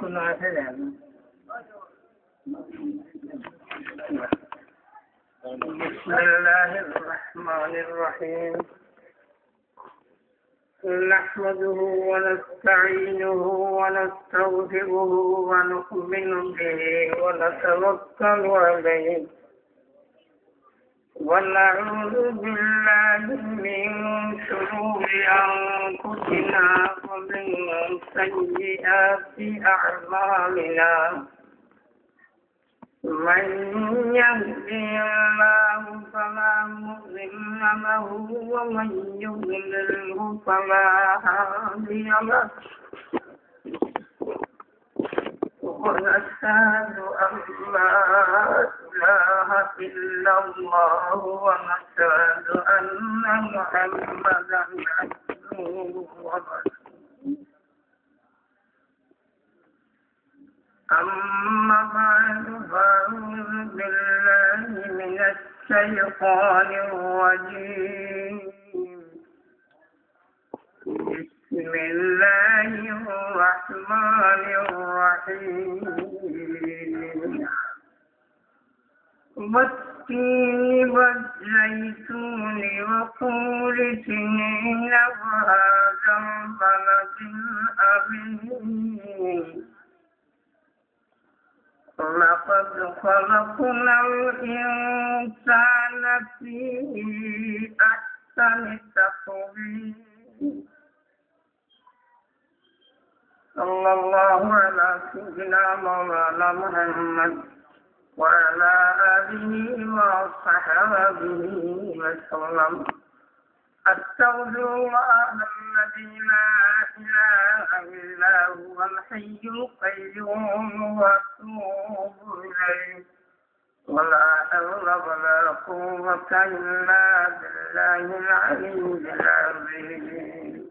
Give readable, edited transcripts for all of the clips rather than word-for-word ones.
কোনো আছে জানো বিসমিল্লাহির রহমানির রহিম نحمده ونستعينه ونستغفره ونؤمن به ونتوكل عليه ونعوذ بالله من شرور أنفسنا ومن سيئات أعمالنا من يهده الله فلا مضل له ومن يضلله فلا هادي له ونشهد أن لا إله إلا الله ونشهد أن محمدا عبده ورسوله أما بعد فأعوذ بالله من الشيطان الرجيم بسم الله الرحمن الرحيم والتين والزيتون وطور سينين وهذا البلد الأمين لقد خلقنا الإنسان في أحسن تقويم صلى الله على سيدنا مولانا محمد وعلى آله وصحبه وسلم أستغفر الله الذي لا إله إلا هو الحي القيوم وأتوب إليه ولا حول ولا قوة إلا بالله العلي العظيم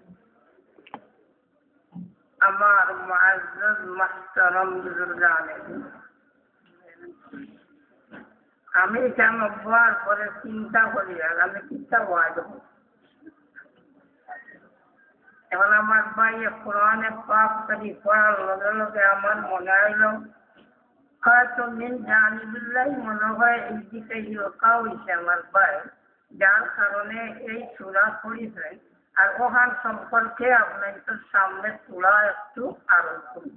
আমার মুআজ্জাজ মুহতারাম বুজুর্গান আমি কেন বার করে চিন্তা করি আর আমি চিন্তা ওয়াজ এখন আমার ভাই কোরআনে পাক শরীফ পড়ার লগে লগে আমার মনে হইল হয়তো মিন জানিবিল্লাহ মনে হয় এই দিকে ইউকা হইছে আমার ভাই যার কারণে এই সূরা পড়িছে আর ওখান সম্পর্কে আপনাদের সামনে তোলা একটু আরো করি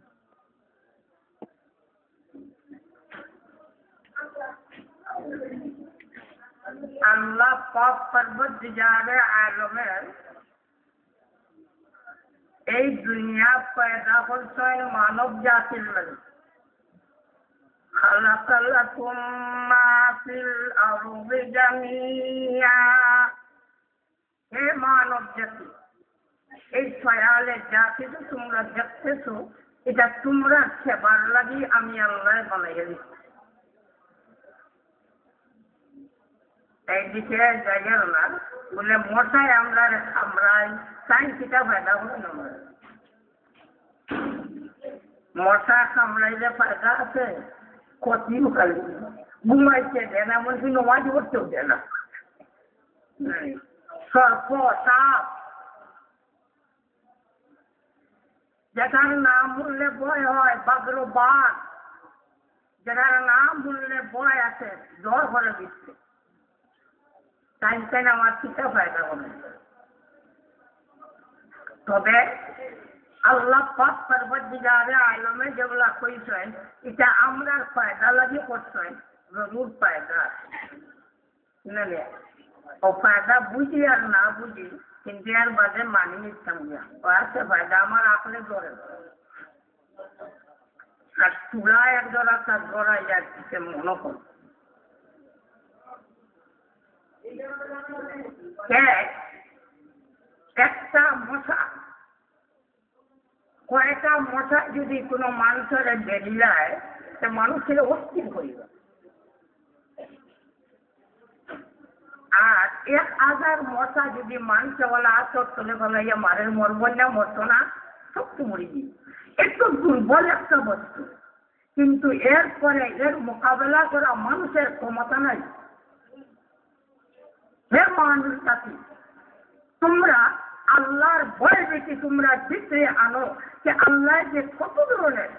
আল্লাহ পাক পরবর্তীকারে আলমের এই দুনিয়া পয়দা করছেন মানব জাতির লাগে খালাকা লাকুম মা ফিল আরদি জামিয়া হে মানব জাতি এই ছয়ালে যা কিছু তোমরা দেখতেছো এটা তোমরা সেবার লাগি আমি আল্লাহ বানাইয়া দিচ্ছি এইদিকে জায়গার না বলে মশাই আমরা খামরাই সাইন্সিটা ফায়দা হবে না মশা কামড়াইলে ফায়দা আছে ক্ষতিও খালি ঘুমাইতে দেয় না এমনকি নমাজ করতেও দেয় না সর্প সাপ যেখানে নাম বললে ভয় হয় বাঘ্র বাঘ যেখানে নাম বললে ভয় আছে জ্বর করে দিচ্ছে সাইন্সেন আমার চিন্তা ফায়দা হবে তবে আল্লাহ পাক পরবর্তীকারে আলমে যেগুলা কইছেন এটা আমরা ফায়দা লাগি করছেন জরুর ফায়দা শুনলে ও ফায়দা বুঝি আর না বুঝি কিন্তু আর বাদে মানি নিতাম না ও আছে ফায়দা আমার আপনি ধরে আর চূড়া এক জোড়া কাজ করাই যাচ্ছে মনে কর একটা মশা কয়েকটা মশা যদি কোনো মানুষের বেরিয়ে তা মানুষের অস্থির হইবে আর 1000 মশা যদি মানুষওয়ালা আসর তোলে বলাইয়া মারের মরব না মরতো না শক্তি মরি দিই একটু দুর্বল একটা বস্তু কিন্তু এরপরে এর মোকাবেলা করা মানুষের ক্ষমতা নাই হে মানুষ জাতি তোমরা আল্লাহর ভয় বেশি তোমরা ভিতরে আনো যে আল্লাহ যে কত ধরনের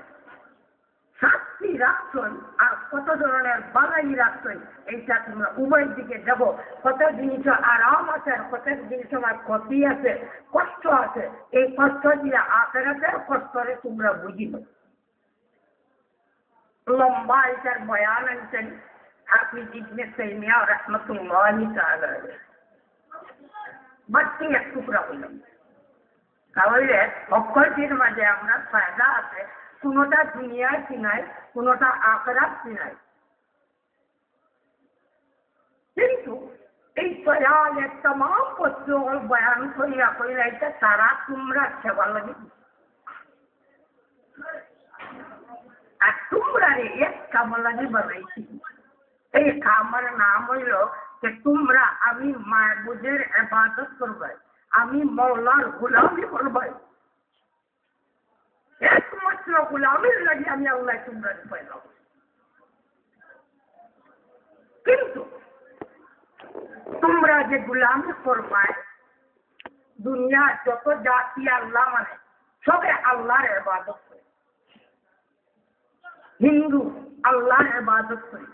শাস্তি রাখছেন আর কত ধরনের বালাই রাখছেন এইটা তোমরা উভয় দিকে যাব। কত জিনিস আরাম আছে আর কত জিনিস আমার ক্ষতি আছে, কষ্ট আছে। এই কষ্ট দিয়ে আখেরাতের কষ্টরে তোমরা বুঝিব। লম্বা এটার বয়ান আনছেন হাফিজ ইবনে তাইমিয়া রাহমাতুল্লাহি তাআলা আলাইহি। বাকি এক টুকরা হইলাম তাহলে অক্ষয়টির মাঝে আমরা ফায়দা আছে, কোনোটা দুনিয়ায় কিনাই, কোনোটা আখেরাত কিনাই। কিন্তু এই বয়ানের तमाम বস্তুর বয়ান করিয়া করিয়া এটা তারা তোমরা সেবা লাগে আর তোমরা এক কাম লাগে বানাইছি। এই কামের নাম হইল যে তোমরা আমি মাহবুদের ইবাদত করবে, আমি মওলার গোলামি করবে। একমাত্র গোলামির লাগে আমি আল্লাহ তোমরা পয়দা। কিন্তু তোমরা যে গোলামি করবে, দুনিয়ার যত জাতি আল্লাহ মানে সবে আল্লাহর ইবাদত করে। হিন্দু আল্লাহর ইবাদত করে,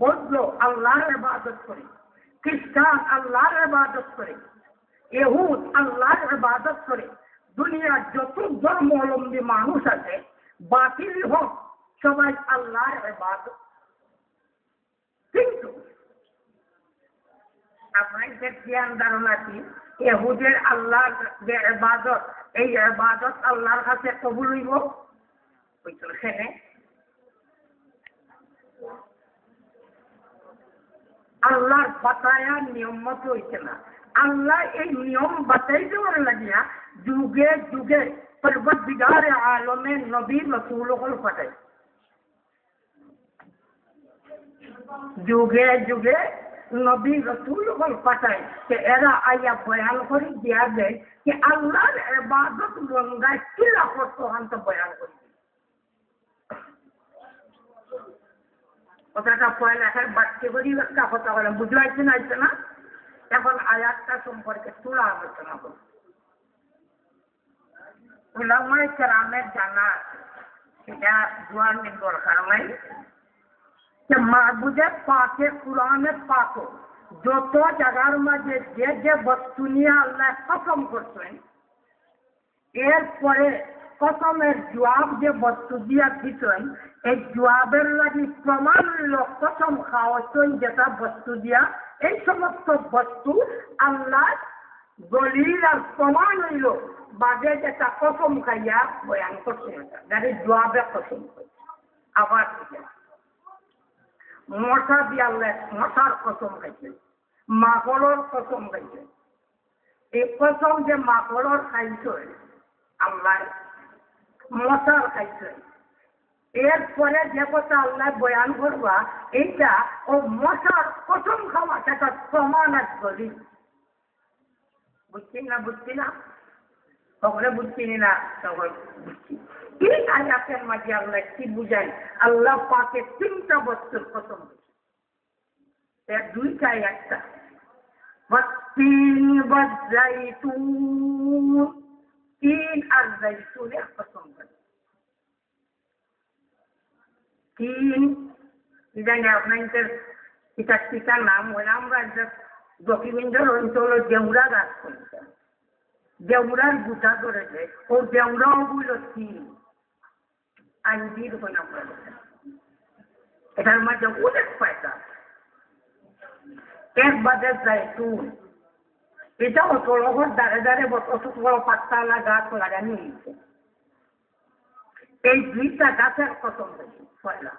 বৌদ্ধ আল্লাহর ইবাদত করে, খ্রিস্টান আল্লাহর ইবাদত করে, ইহুদ আল্লাহর ইবাদত করে। দুনিয়ার যত ধর্মাবলম্বী মানুষ আছে বাতিল হোক সবাই আল্লাহর ইবাদত। কিন্তু আপনাদের জ্ঞান ধারণা কি ইহুদের আল্লাহর যে ইবাদত, এই ইবাদত আল্লাহর কাছে কবুল হইব? হইতো সেনে আল্লাহর বাতায়া নিয়ম মতো হইছে না। আল্লাহ এই নিয়ম বাতাই দেওয়ার লাগিয়া যুগে যুগে পরবর্তীগারে আলমে নবী রাসূলুল পাঠায়। যুগে যুগে নবী রাসূলুল পাঠায় যে এরা আইয়া বয়ান করে দিয়া দেয় যে আল্লাহর ইবাদত বন্দায় কিলা করতে হন্ত বয়ান করে। কথাটা পয়লা এখন বাচ্চা করি একটা কথা বলেন, বুঝতে পারছেন আসছে না? এখন আয়াতটা সম্পর্কে তুলা আলোচনা করব। উলামায়ে কেরামের জানা সেটা জোয়ার নিয়ে দরকার নাই যে মাহবুদের পাকে কোরআনে পাক যত জায়গার মাঝে যে যে বস্তু নিয়ে আল্লাহ কসম করছেন, এরপরে কসমের জবাব যে বস্তু দিয়া দিচ্ছেন, এই জবাবের লাগি প্রমাণ হইল কসম খাওয়াচ্ছেন যেটা বস্তু দিয়া। এই সমস্ত বস্তু আল্লাহ দলিল আর প্রমাণ হইল বাদে যেটা কসম খাইয়া বয়ান করছেন, যাদের জবাবে কসম করছে। আবার মশা দিয়ে আল্লাহ মশার কসম খাইছে, মাকড়ের কসম খাইছে। এই কসম যে মাকড়ের খাইছে আল্লাহ, মশার খাইছে। এরপরে যে কথা আল্লাহ বয়ান করবা এইটা ও মশার কসম খাওয়া সেটা প্রমাণ আর দলিল। বুঝছি না? বুঝছি না? সকলে বুঝছি না? সকল বুঝছি। এই আয়াতের মাঝে আল্লাহ কি বুঝাই? আল্লাহ পাকে তিনটা বস্তুর কসম দিয়েছে, দুইটাই একটা। তিন জাইতুন, তিন আর জাইতুনের কসম করে। তিন জানি আপনাদের পিতার পিতার নাম হলে আমরা দক্ষিণের অঞ্চল দেউড়া গাছ করেছে, দেউড়ার গুটা ধরেছে, ও দেউড়াও বুঝল তিন আইনজির হয়ে আমরা এটার মাঝে অনেক পয়সা। এক বাদে জাইতুন, এটা অত রকম দাঁড়ে দাঁড়ে অত বড় পাতাওয়ালা গাছ লাগানো হয়েছে। এই দুইটা গাছের কসম হয়েছে। পয়লা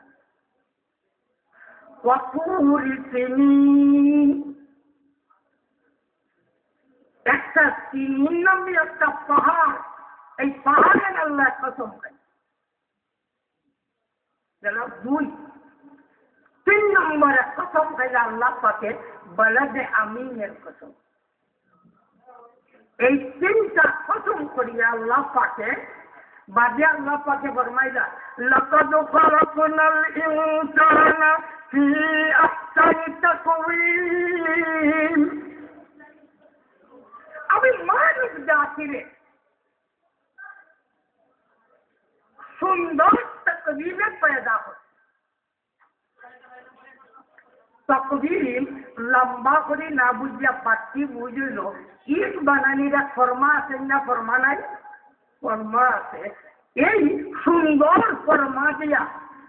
একটা তিন নম্বর একটা পাহাড়, এই পাহাড়ের আল্লাহ কসম খাই। দুই তিন নম্বরে কসম খাইলে আল্লাহ পাকে বলদে আমিনের কসম। এই তিনটা কসম করিয়া আল্লাহ পাকে বাদে আল্লাহ পাকে ফরমাইলা লাকাদ খালাকনাল ইনসানা ফি আহসানি তাকওয়িম। আমি মানব জাতিরে সুন্দর তকবীরে पैदा हो। তকবীর লম্বা করে না বুঝিয়া পাচ্ছি বুঝল ইট বানানিরা ফরমা আছে না ফরমা নাই? ফরমা আছে। এই সুন্দর ফরমা দিয়া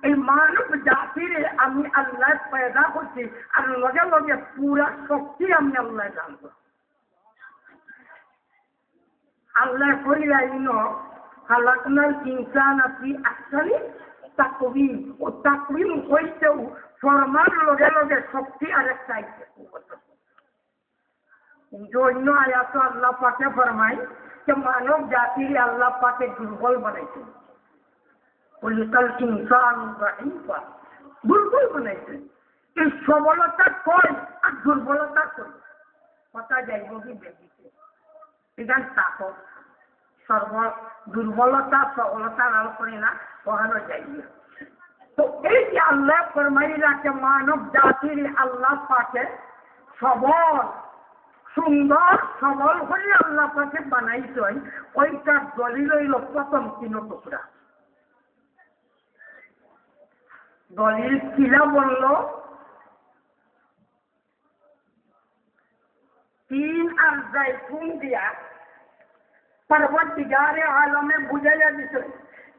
এই মানব জাতিরে আমি আল্লাহ पैदा করছি আর লগে লগে পুরা শক্তি আমি আল্লাহ জানবো। আল্লাহ করিয়াইন খালাকনাল ইনসান ফি আহসানি তাকওয়িম। ও তাকওয়িম হইতেও ফরমার লগে লগে শক্তি আরেকটা আইছে। জন্য আয়াত আল্লাহ পাকে ফরমাই যে মানব জাতির আল্লাহ পাকে দুর্বল বানাইছে। খলিকাল ইনসান দাঈফা, দুর্বল বানাইছে। এই সবলতা কই আর দুর্বলতা কই? কথা যাইব কি বেদিতে এখান তাকত সর্ব দুর্বলতা সবলতা নাল করি না কখনো যাইবে। তো এই যে আল্লাহ ফরমাই রাখে মানব জাতির আল্লাহ পাকে সবল সুন্দর সবল হয়ে আল্লাহ পাকে বানাইছে, ওইটার দলিল হইল প্রথম 3 টুকরা। দলিল কিলা বলল? 3 আর জাইতুন দিয়া परवरदिगार आलमे बुझाइया दिছে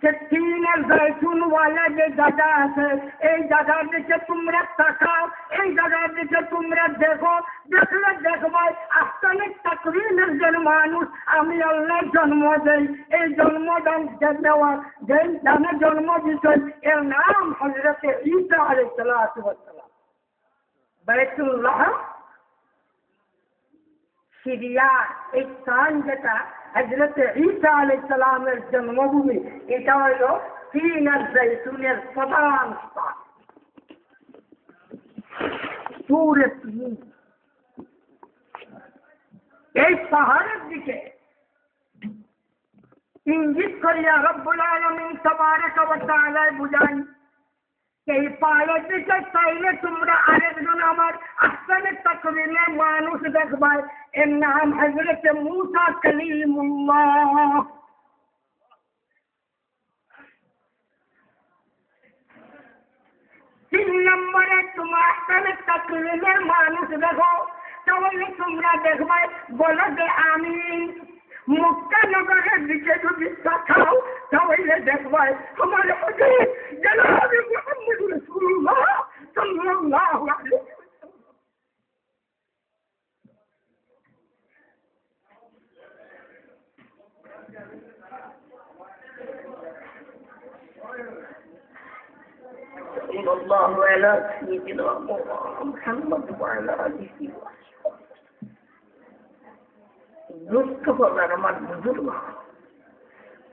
যে 3 আর জাইতুন ওয়ালা যে জায়গা আছে এই জায়গার দিকে তোমরা তাকাও, এই জায়গার দিকে তোমরা দেখো, দেখলে দেখবাই আস্তানে তাকবীরের যে মানুষ আমি আল্লাহ জন্ম দেই। এই জন্মদান দেওয়া যে দানে জন্ম দিছে এর নাম হযরত ঈসা আলাইহিস সালাম। বাইতুল্লাহ সিরিয়া এই স্থান যেটা হযরত ঈসা আলাইহিস সালামের জন্মভূমি, এটা হলো 3 আর জাইতুনের প্রধান স্থান। সূরা 3 এই পাহাড়ের দিকে ইঙ্গিত করিয়া রব্বুল আলামিন তাবারাক ওয়া তাআলা বুঝান এই পাহাড়ের দিকে চাইলে তোমরা আরেকজন আমার আস্তানে তাকবীরের মানুষ দেখবাই, এর নাম হযরত মূসা কালিমুল্লাহ। 3 নম্বরে তোমরা আস্তানে তাকবীরের মানুষ দেখো, তাহলে তোমরা দেখবাই বলো যে আমিন। মক্কা নগরের দিকে যদি তাকাও তাহলে দেখবাই আমার হুজুর জনাব মুহাম্মদ রাসূলুল্লাহ সাল্লাল্লাহু আলাইহি ওয়াসাল্লাম। সাল্লাল্লাহু আলা সাইয়্যিদিনা মুহাম্মদ ওয়া আলা আলিহি ওয়া দুঃখ করবার আমার বুজুর্গ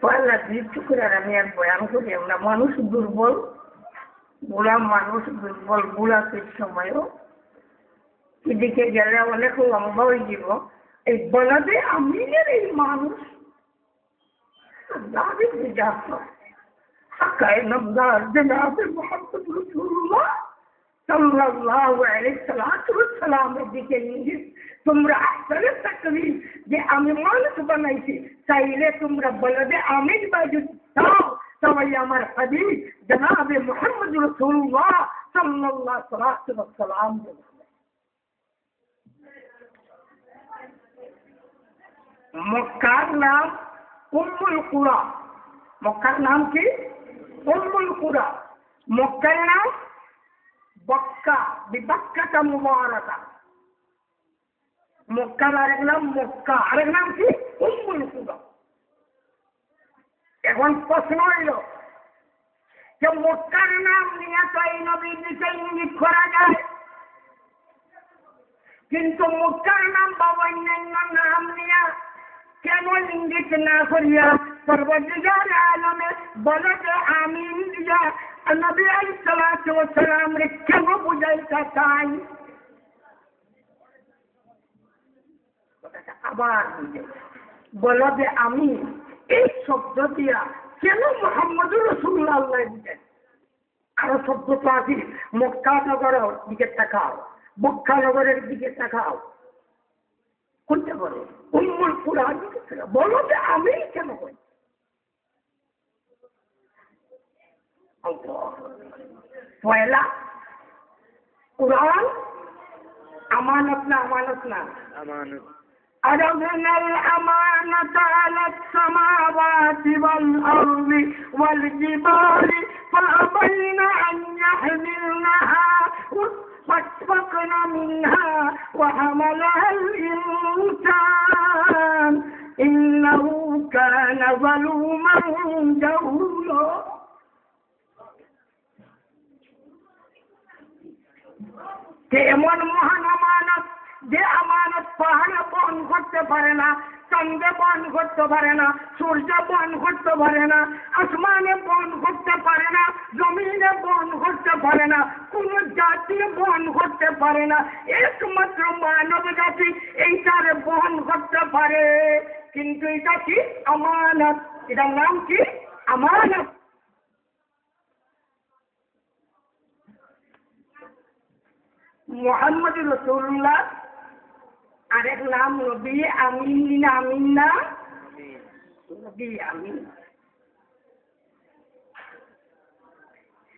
পয়লা 2 টুকরার আমি আর বয়ান করি না। মানুষ দুর্বল, বুড়া মানুষ দুর্বল, বুড়াতে সময়ও এদিকে গেলে অনেক লম্বা হয়ে যাব। এই বলাদে আমিনের এই মানুষ দাবি বুঝা হাকায় নামদার জনাব মুহাম্মদ রাসূলুল্লাহ সাল্লাল্লাহু আলাইহি ওয়াসাল্লামের দিকে ইঙ্গিত তোমরা আহসানে তাকবীর যে আমি মানুষ বানাইছি চাইলে তোমরা বলবে আমিন বাজু দাও, তাই আমার হাবিব জনাব মুহাম্মদ রাসূলুল্লাহ সাল্লাল্লাহু আলাইহি ওয়াসাল্লাম। মক্কার নাম উম্মুল কুরা। মক্কার নাম কি? উম্মুল কুরা। মক্কার নাম বক্কা, বিবাক্কাতা মুবারাকা। মক্কার আরেক নাম মক্কা, আরেক নাম কি? উম্মুল কুরা। এখন প্রশ্ন হইল যে মক্কার নাম নিয়ে তাই নবীর দিকে ইঙ্গিত করা যায়, কিন্তু মক্কার নাম বা অন্যান্য নাম নিয়ে কেন ইঙ্গিত না করিয়া পরবর্তীকার আলমে বলে যে আমিন দিয়া নবী আলাইহিস সালাতু ওয়াস সালাম রে কেন বুঝাইতে চাই? আবার বলো যে আমি এই শব্দ দিয়া কেন মুহাম্মদুর রাসূলুল্লাহ দিতেন? আরো শব্দ তো আছে, মক্কা নগরের দিকে তাকাও, মক্কা নগরের দিকে তাকাও। কোনটা বলে উম্মুল কুরআন বলো যে আমি কেন বলি পয়লা কুরআন আমানত না আমানত أَرَضْنَا الْأَمَانَةَ عَلَى السَّمَاوَاتِ وَالْأَرْضِ وَالْجِبَالِ فَأَبَيْنَ أَنْ يَحْمِلْنَهَا وَأَشْفَقْنَ مِنْهَا وَحَمَلَهَا الْإِنسَانُ إِنَّهُ كَانَ ظَلُومًا جَهُولًا কেমন মহান আমানত যে আমানত পাহাড়ে বহন করতে পারে না, চন্দ্রে বহন করতে পারে না, সূর্য বহন করতে পারে না, আসমানে বহন করতে পারে না, জমিনে বহন করতে পারে না, কোন জাতি বহন করতে পারে না, একমাত্র মানব জাতি এইটারে বহন করতে পারে। কিন্তু এটা কি আমানত, এটার নাম কি আমানত। মুহাম্মদ রাসূলুল্লাহ আরেক নাম নবী আমিন না নবী আমিন।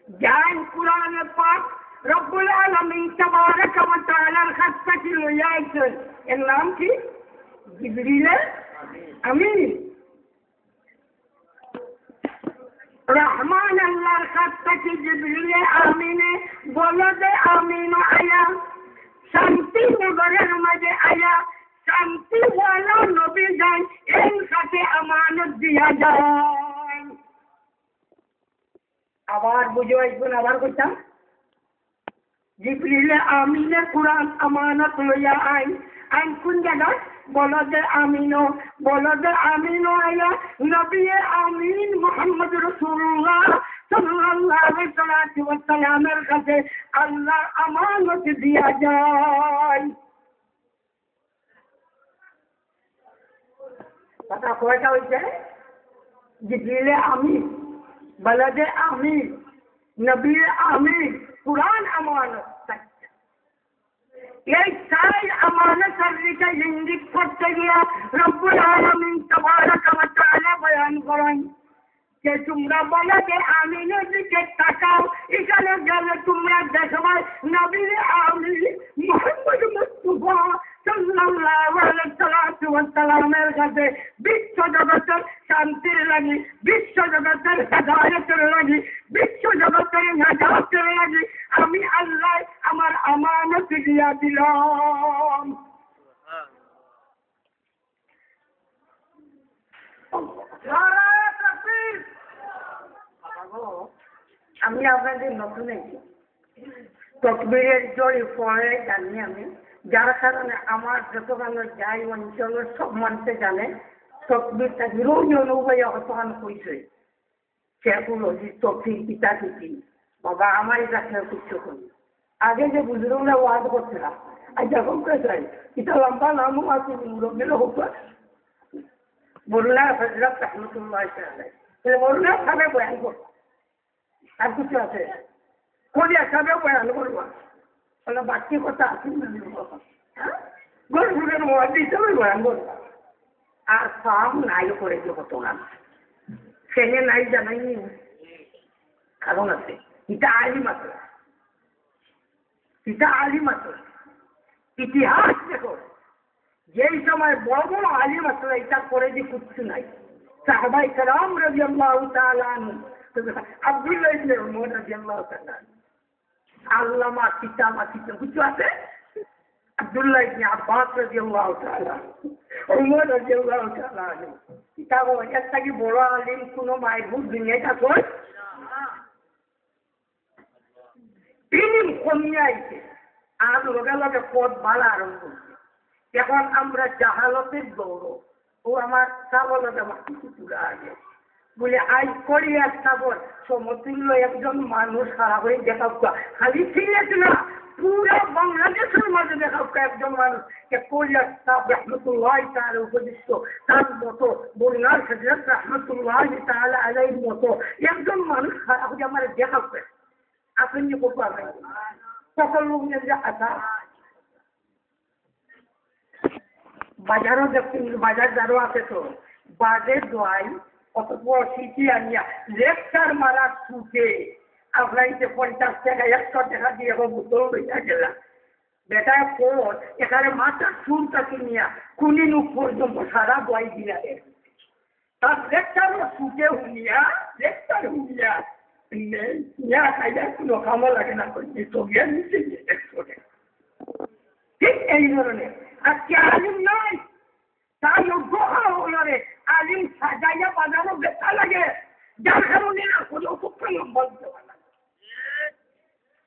জান কুরআনে পাক রব্বুল আলামিন তাবারাক ওয়া তাআলার কাছ থেকে লইয়া আইছেন, এর নাম কি জিবরিল আমিন। রহমান আল্লাহর কাছ থেকে জিবরিল আমিনে বলে যে আমিন আয়া শান্তি নগরের মাঝে আয়া শান্তিওয়ালা নবী যান এর সাথে আমানত দিয়া যায়। আবার বুঝে আসবেন, আবার কইতাম জিবরিল আমিনে কুরআন আমানত লইয়া আইন আইন কোন জায়গায় বলো যে আমিনো আয়া নবী আমিন মুহাম্মদ রাসূলুল্লাহ সাল্লাল্লাহু আলাইহি ওয়াসাল্লামের কাছে আল্লাহ আমানত দিয়া যায়। কথা কয়টা হইছে? জিবরিল আমিন, বলদে আমিন, নবী আমিন, কুরআন আমানত। এই চাই আমানতের দিকে ইঙ্গিত করতে গিয়ে রব্বুল আলামিন তাবারাক ওয়া তাআলা বয়ান করেন যে তোমরা বলো যে আমিনের দিকে তাকাও, এখানে গেলে তোমরা দেখবে নবী আমিন মুহাম্মদ মুস্তাফা সাল্লাল্লাহু আলাইহি ওয়াসাল্লামের কাছে বিশ্ব জগতের শান্তির লাগি, বিশ্ব জগতের হেদায়েতের লাগি, বিশ্ব জগতের নাজাতের লাগি আমি আল্লাহ আমার আমানত দিয়া দিলাম। আমি আপনাদের নতুন তকবীরের জোরে পড়ে জানি আমি, যার কারণে আমার যতখানি যাই অঞ্চলের সব মানুষে জানে তকবীরটা হিরোই অনুভব অতখান হয়েছে সেগুলো তকবীর পিতা পিতি বাবা আমার এটা খেয়ে কিছু করি। আগে যে বুজুর্গরা ওয়াজ করছিলাম আজ যখন চাই এটা লম্বা নামও আছে মুরব্বীর হোক মোল্লা হযরত রাহমাতুল্লাহ আলাইহি মোল্লা সাহেব বয়ান করব আর কিছু আছে কোন সাহেব বয়ান করব বলে বাকি কথা আছে গরুরের মধ্যে হিসেবে বয়ান করব আর ফার্ম নাই করে দেবো তোমার সেনে নাই জানাইনি কারণ আছে এটা আলিম আছে, এটা আলিম আছে। ইতিহাস দেখো যেই সময় বড় বড় আলিম আসলে এটা করে যে কিচ্ছু নাই। সাহাবায়ে কেরাম রাদিয়াল্লাহু তাআলা আনহু আব্দুল্লাহ ইবনে উমর রাদিয়াল্লাহু তাআলা আল্লামা কিতাব কিছু আছে। আব্দুল্লাহ ইবনে আব্বাস রাদিয়াল্লাহু তাআলা উমর রাদিয়াল্লাহু তাআলা আনহু কিতাব একটা কি বড় আলিম কোনো মাইবুদ দুনিয়াটা কই ইলম কমিয়ে আইছে আর লগে লগে পথ বাড়া আরম্ভ করছে। এখন আমরা জাহালতের দৌড় ও আমার সাবলতা কিছু পুরা আগে বলে আই করিয়া সাবর সমতুল্য একজন মানুষ খারাপ হয়ে দেখা খালি সিলেট না পুরা বাংলাদেশের মাঝে দেখা একজন মানুষ করিয়া সাব রহমতুল্লাহ তাআলা উপদিষ্ট তার মতো বলনার হযরত রহমতুল্লাহ তাআলা আলাইহির মতো একজন মানুষ খারাপ হয়ে আমার দেখা আপনি করতে পারবেন সকল লোক যে আসা বাজারও দেখছেন, বাজার যারও আছে তো বাজে দোয়াই কত বড় সিটি আনিয়া লেকচার মারার ছুটে আপনাকে 50 টাকা 100 টাকা দিয়ে বোতল লইয়া গেলাম। বেটা কোন এখানে মাথার চুলটা কিনিয়া কুলিনু পর্যন্ত সারা দোয়াই দিয়া তার লেকচারও ছুটে হুনিয়া লেকচার হুনিয়া খাইয়া কোনো কামও লাগে না করছি তো গিয়ে নিচে গিয়ে ঠিক এই ধরনের আজকে আলিম নয় তার যোগ্য হলো রে আলিম সাজাইয়া বাজানো বেচা লাগে যার কারণে কোনো উপক্রম বলতে পারে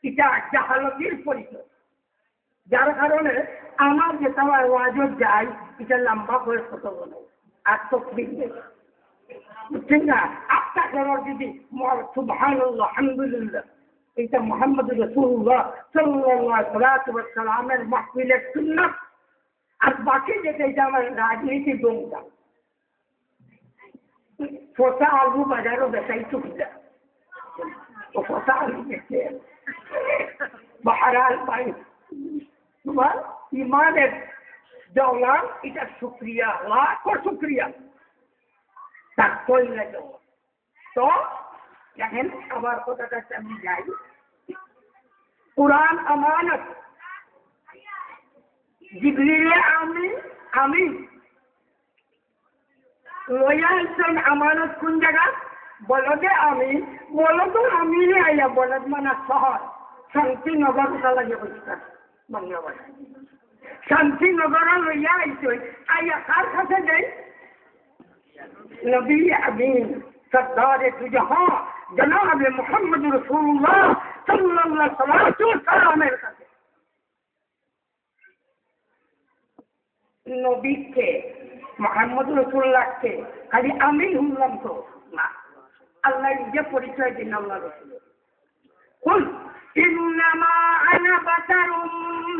এটা জাহালতির পরিচয় যার কারণে আমার যেটা ওয়াজত যাই এটা লম্বা করে কত বলে আর তকলিফ নেই বুঝছেন না। আপনার করার যদি সুবহানাল্লাহ আলহামদুলিল্লাহ এটা মুহাম্মদ রাসূলুল্লাহ সাল্লাল্লাহু আলাইহি ওয়াসাল্লামের মাহফিলের সুন্নাত আর বাকি যেটা এটা আমার রাজনীতি দমটা ফোটা আলু বাজারও বেচাই চুকিটা ও ফোটা আলু বেচে বাহারাল পাই তোমার ইমানের দৌলান এটা শুক্রিয়া লাখো শুক্রিয়া তার কইলে তো দেখেন আবার কথাটা আমি যাই কুরআন আমানত জিবরিল আমি লইয়া আসছেন আমানত কোন জায়গা বলদে আমি বলদ আমি আইয়া বলদ মানে শহর শান্তিনগর কোথা লাগে বুঝতাম বাংলা শান্তিনগর লইয়া আইছেন আইয়া কার কাছে যাই নবী আমিন সরদার তুজহা জনাব মুহাম্মদ রাসূলুল্লাহ সাল্লাল্লাহু আলাইহি ওয়াসাল্লামের কাছে নবীকে মুহাম্মদ রাসূলুল্লাহকে খালি আমি শুনলাম তো না আল্লাহ নিজে পরিচয় দিন আল্লাহ রাসূল কুল ইন্নামা আনা বাশারুম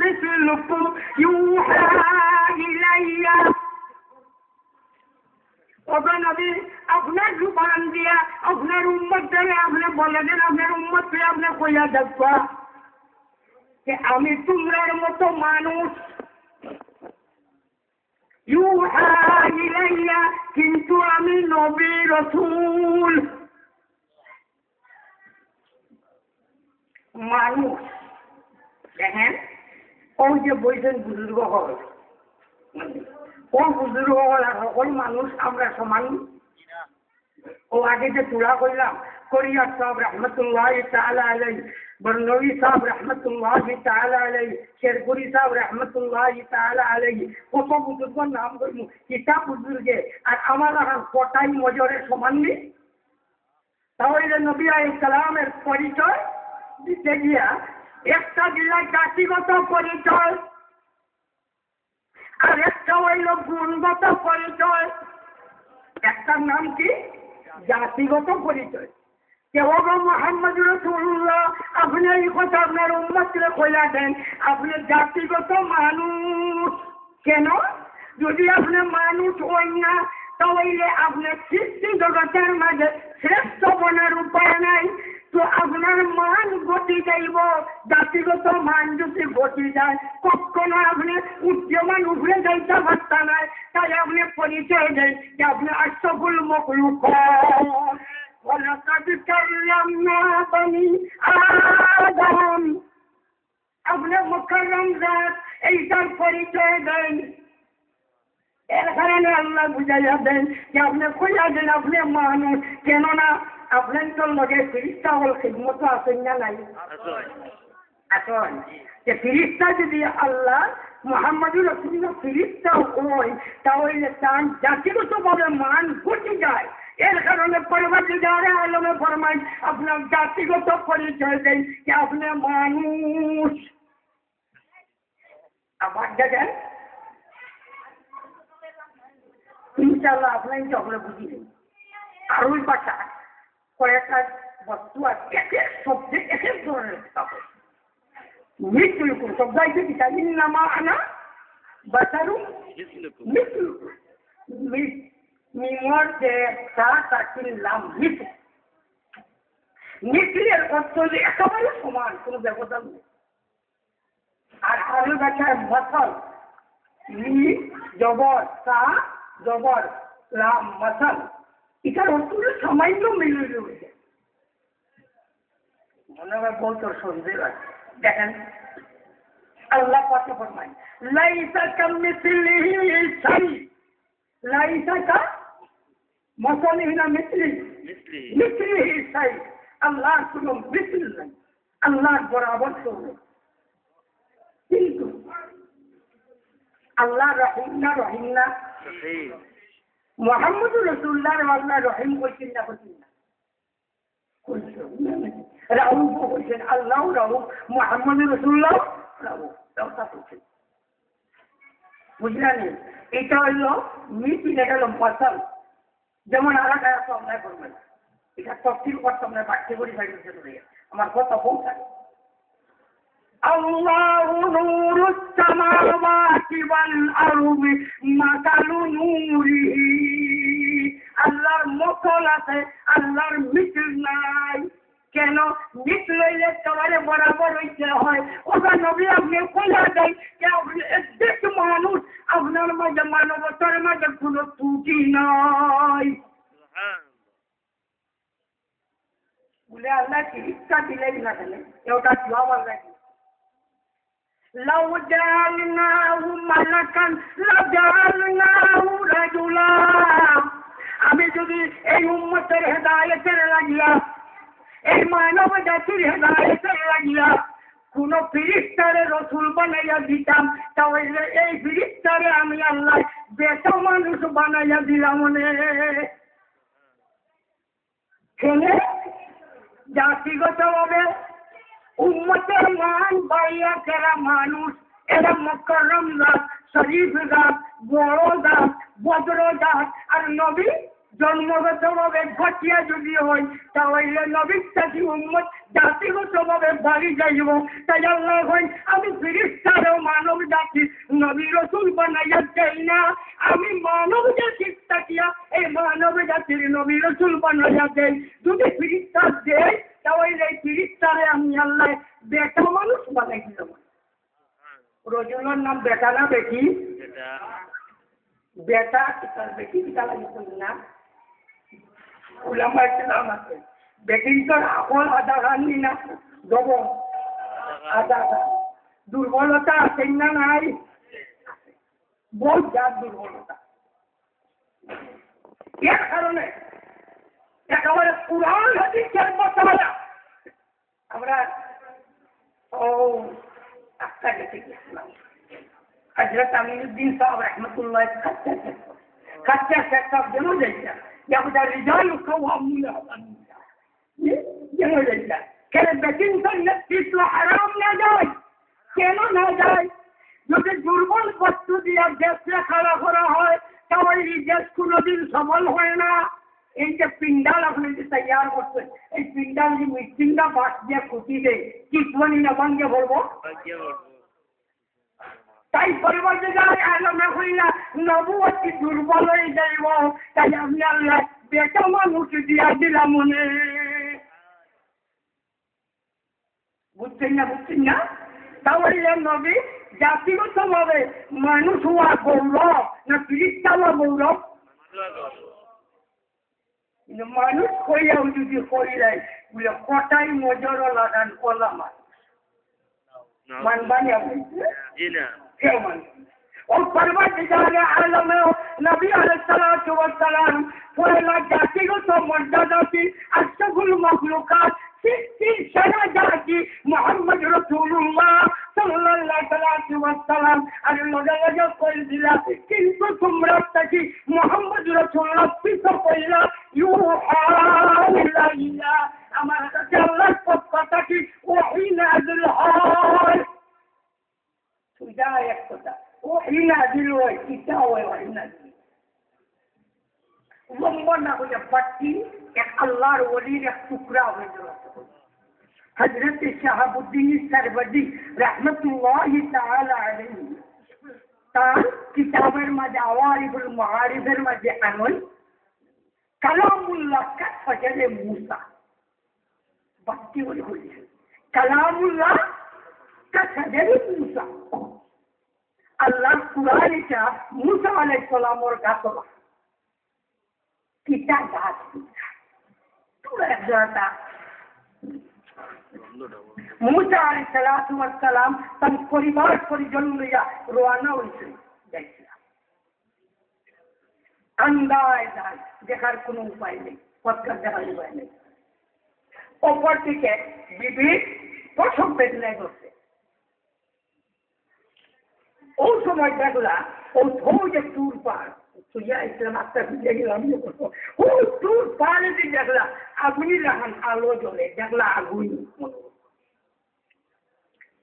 মিসলুকুম ইউহা ইলাইয়া নবী আপনার জুবান দিয়া আপনার উম্মত দ্বারা আপনি বলে দেন আপনার উম্মতকে আপনি কইয়া দেখবা যে আমি তোমরার মতো মানুষ ইউহা ইলাইয়া কিন্তু আমি নবী রাসূল মানুষ দেখেন ওই যে বইছেন বুজুর্গ হল ও বুজুর্গ হল আর সকল মানুষ আমরা সমান ও আগে যে তুলা করলাম করিয়া সাহেব রহমতুল্লাহ তাআলা আলাইহি বরনবী সাহেব রহমতুল্লাহ তাআলা আলাইহি শেরপুরি সাহেব রহমতুল্লাহ তাআলা আলাইহি কত বুজুর্গর নাম কইমু কিতাব বুজুর্গে আর আমার এখন কটাই মজরে সমান নেই তাহলে নবী আলাইহিস সালামের পরিচয় দিতে গিয়া একটা দিলা জাতিগত পরিচয় আর একটা হইল গুণগত পরিচয় একটার নাম কি জাতিগত পরিচয় কেউ মুহাম্মদ রাসূলুল্লাহ আপনি এই কথা আপনার উম্মতকে কইলা দেন আপনি জাতিগত মানুষ কেন যদি আপনি মানুষ হই না তাহলে আপনি সৃষ্টি জগতের মাঝে শ্রেষ্ঠ বনের উপায় নাই তো আপনার মান গতি যাইব জাতিগত মান যদি গতি যায় কখনো আপনি উচ্চমান উপরে যাইতে পারতা নাই তাই আপনি পরিচয় দেন যে আপনি আশরাফুল মাখলুক ওয়ালাকাদ কাররামনা বনি আদম আপনি মুকাররম জাত এইটার পরিচয় দেন এর কারণে আল্লাহ বুঝাইয়া দেন যে আপনি কইয়া দেন আপনি মানুষ কেননা আপনার তো লগে ফিরিস্তা হল খিদমত আছেন না নাই এখন যে ফিরিস্তা যদি আল্লাহ মুহাম্মদুর রাসূলুল্লাহ ফিরিস্তা হয় তাহলে তার জাতিগতভাবে মান ঘটে যায় এর কারণে পরবর্তীকার আলমে ফরমায় আপনার জাতিগত পরিচয় দেন যে আপনি মানুষ আবার দেখেন ইনশাআল্লাহ আপনার চকলে বুঝিয়ে আর ওই পাশা কয়েকটা বস্তু আর এক এক শব্দে এক এক ধরনের কাপড় মৃত্যু শব্দ আছে কি তাই নামা আনা বাসারু মৃত্যু মিমর যে তাকির নাম মৃত্যু মৃত্যুর অর্থ যে একেবারে সমান কোনো ব্যবধান নেই আর আলু গাছের মশল লি জবর সা জবর লাম মাসাল এটার অর্থ সামান্য মিলে রয়েছে মনে হয় বলতো শুনতে দেখেন আল্লাহ কত ফরমায় লাইসা কামিসলিহি শাই লাইসা কা মাসালিহি না মিসলিহি শাই আল্লাহর কোনো মিসল নাই আল্লাহর বরাবর সমান কিন্তু আল্লাহ রহিম না মুহাম্মদুর রাসূলুল্লাহ আল্লাহ রহিম কইছেন না রাউফ কইছেন আল্লাহ রাউফ মুহাম্মদুর রাসূলুল্লাহ রাউফ কথা কইছেন বুঝলেন এটা হলো মিটি গেল মাসাল যেমন আলাদা আমরা করবেন এটা তফসিল করতাম না বাক্যে করে সাইডে আমার কথা পৌঁছায় আল্লাহু নূরুস সামাওয়াতি ওয়াল আরদি মাসালু নূরিহি আল্লাহর মতল আছে আল্লাহর মিথল নাই কেন মিথল একেবারে বরাবর হইতে হয় ওটা নবী আপনি কইয়া দেয় এক মানুষ আপনার মাঝে মানবতার মাঝে কোনো ত্রুটি নাই বলে আল্লাহ কি ইচ্ছা দিলেই না কেন এটা জবাব আল্লাহ لو جعلناه ملكا لجعلناه رجلا আমি যদি এই উম্মতের হেদায়েতের লাগিয়া এই মানব জাতির হেদায়েতের লাগিয়া কোন ফিরিস্তারে রসুল বানাইয়া দিতাম তাহলে এই ফিরিস্তারে আমি আল্লাহ বেটা মানুষ বানাইয়া দিলাম ছেলে জাতিগতভাবে উম্মতের মান বাইয়া যারা মানুষ এরা মুকররম জাত শরীফ জাত বড় জাত ভদ্র জাত আর নবী জন্মগতভাবে ঘটিয়া যদি হয় তাহলে নবীর সাথে উম্মত জাতিগতভাবে বাড়ি যাইব তাই আল্লাহ হয় আমি ফিরিস্তারেও মানব জাতি নবী রসুল বানাইয়া যাই না আমি মানব জাতির তাকিয়া এই মানব জাতির নবী রসুল বানাইয়া যাই যদি ফিরিস্তার দেয় তাহলে এই ফিরিস্তারে আমি আল্লাহ বেটা মানুষ বানাই দিলাম রজুলের নাম বেটা না বেটি বেটা তার বেটি কিতা লাগিয়েছিল না উলামা ইসলাম আছে বেটির তোর আপন আধা রান্নি না দেব আধা দুর্বলতা আছে না নাই বহুত যার দুর্বলতা এর কারণে একেবারে কুরআন হাদিসের মতামত আমরা আজকে গেছিলাম হযরত আমিনুদ্দিন সাহেব রহমাতুল্লাহ খাচ্চা সাহেব যেমন যাইতা ইয়াবুদা রিজাল কাওয়ামুন যেমন যাইতা কেন বেটিং তো হারাম না যায় কেন না যায় যদি দুর্বল বস্তু দিয়া দেশে খাড়া করা হয় তাহলে এই দেশ কোনোদিন সফল হয় না এই যে পিন্ডাল আপনি যে তৈয়ার করছেন এই পিন্ডাল যে মিষ্টিটা বাস দিয়ে খুঁটি দেয় কিসমানি না ভাঙ্গে বলবো তাই পরিবর্তে যায় আলমে হইলা নবুয়তি দুর্বল হয়ে যাইব তাই আমি আল্লাহ বেটা মানুষ দিয়া দিলাম মনে বুঝছেন না তাহলে নবী জাতিগতভাবে মানুষ হওয়া গৌরব না ফিরিস্তা হওয়া গৌরব মানুষ হইয়াও যদি হইলাই বলে কটাই মজরও লাগান কলা মানবানি কেউ মানে ও পরবর্তীকালে আলমেও নবী আলাইহিসসালাতু ওয়াস সালাম পয়লা জাতিগত মর্যাদাটি আশরাফুল মাখলুকাত সৃষ্টির সেরা জাতি মুহাম্মদ রাসূলুল্লাহ সাল্লাল্লাহু আলাইহি ওয়াসাল্লাম আর লগে কই দিলা কিন্তু তোমরা তাকি মুহাম্মদ রাসূলুল্লাহ পিছো কইলা ইউহা ইলাইয়া আমার কাছে আল্লাহর পক্ষ থেকে ওহী নাযিল হয় সুজা এক কথা ওহী নাযিল হয় কিতা হয় ওহী নাযিল লম্বা হয়ে বাটি এক আল্লাহর ওলির এক টুকরা হয়ে গেল হযরত শাহাবুদ্দিন সরবদি রাহমাতুল্লাহি তাআলা আলাইহি তার কিতাবের মাঝে আওয়ারিফুল মাআরিফের মাঝে আনল কালামুল্লাহ কা ফজলে মুসা বাটি বলে হয়েছে কালামুল্লাহ কা ফজলে মুসা আল্লাহ কুরআন এটা মুসা আলাইহিস সালামের গাছলা কিটা গাছ তুলে একটা মুসা আলাইহিস সালাম তার পরিবার পরিজন নিয়ে রওনা হয়েছিল দেখছিলাম আন্দায় যায় দেখার কোনো উপায় নেই পথকার দেখার উপায় নেই অপর দিকে বিবি প্রসব বেদনায় করছে ওই সময় দেখলা ও যে টুর পার তুইয়া ইসলাম আত্মা খুঁজে গেলাম ও টুর পারে যে দেখলা আগুনি রাখান আলো জ্বলে দেখলা আগুন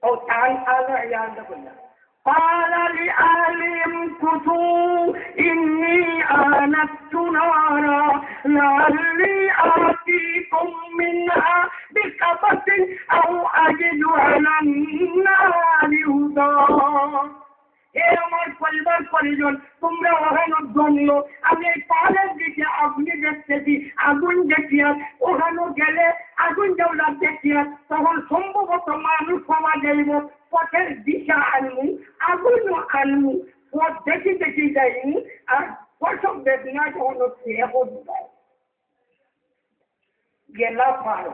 ও টান আলো ইয়াদ করলাম قال لأهلهم كثوا إني آنست نارا لعلي آتيكم منها بقبس أو أجد على النار هدى আমার পরিবার পরিজন তোমরা ওখানে জন্য আমি এই পাহাড়ের দিকে আগুনে দেখতেছি আগুন দেখিয়া ওখানে গেলে আগুন দেওয়ার দেখিয়া তখন সম্ভবত মানুষ পাওয়া যাইব পথের দিশা আনমু আগুন আনমু পথ দেখি দেখি যাইমু আর প্রসব বেদনা যখন গেলা পারো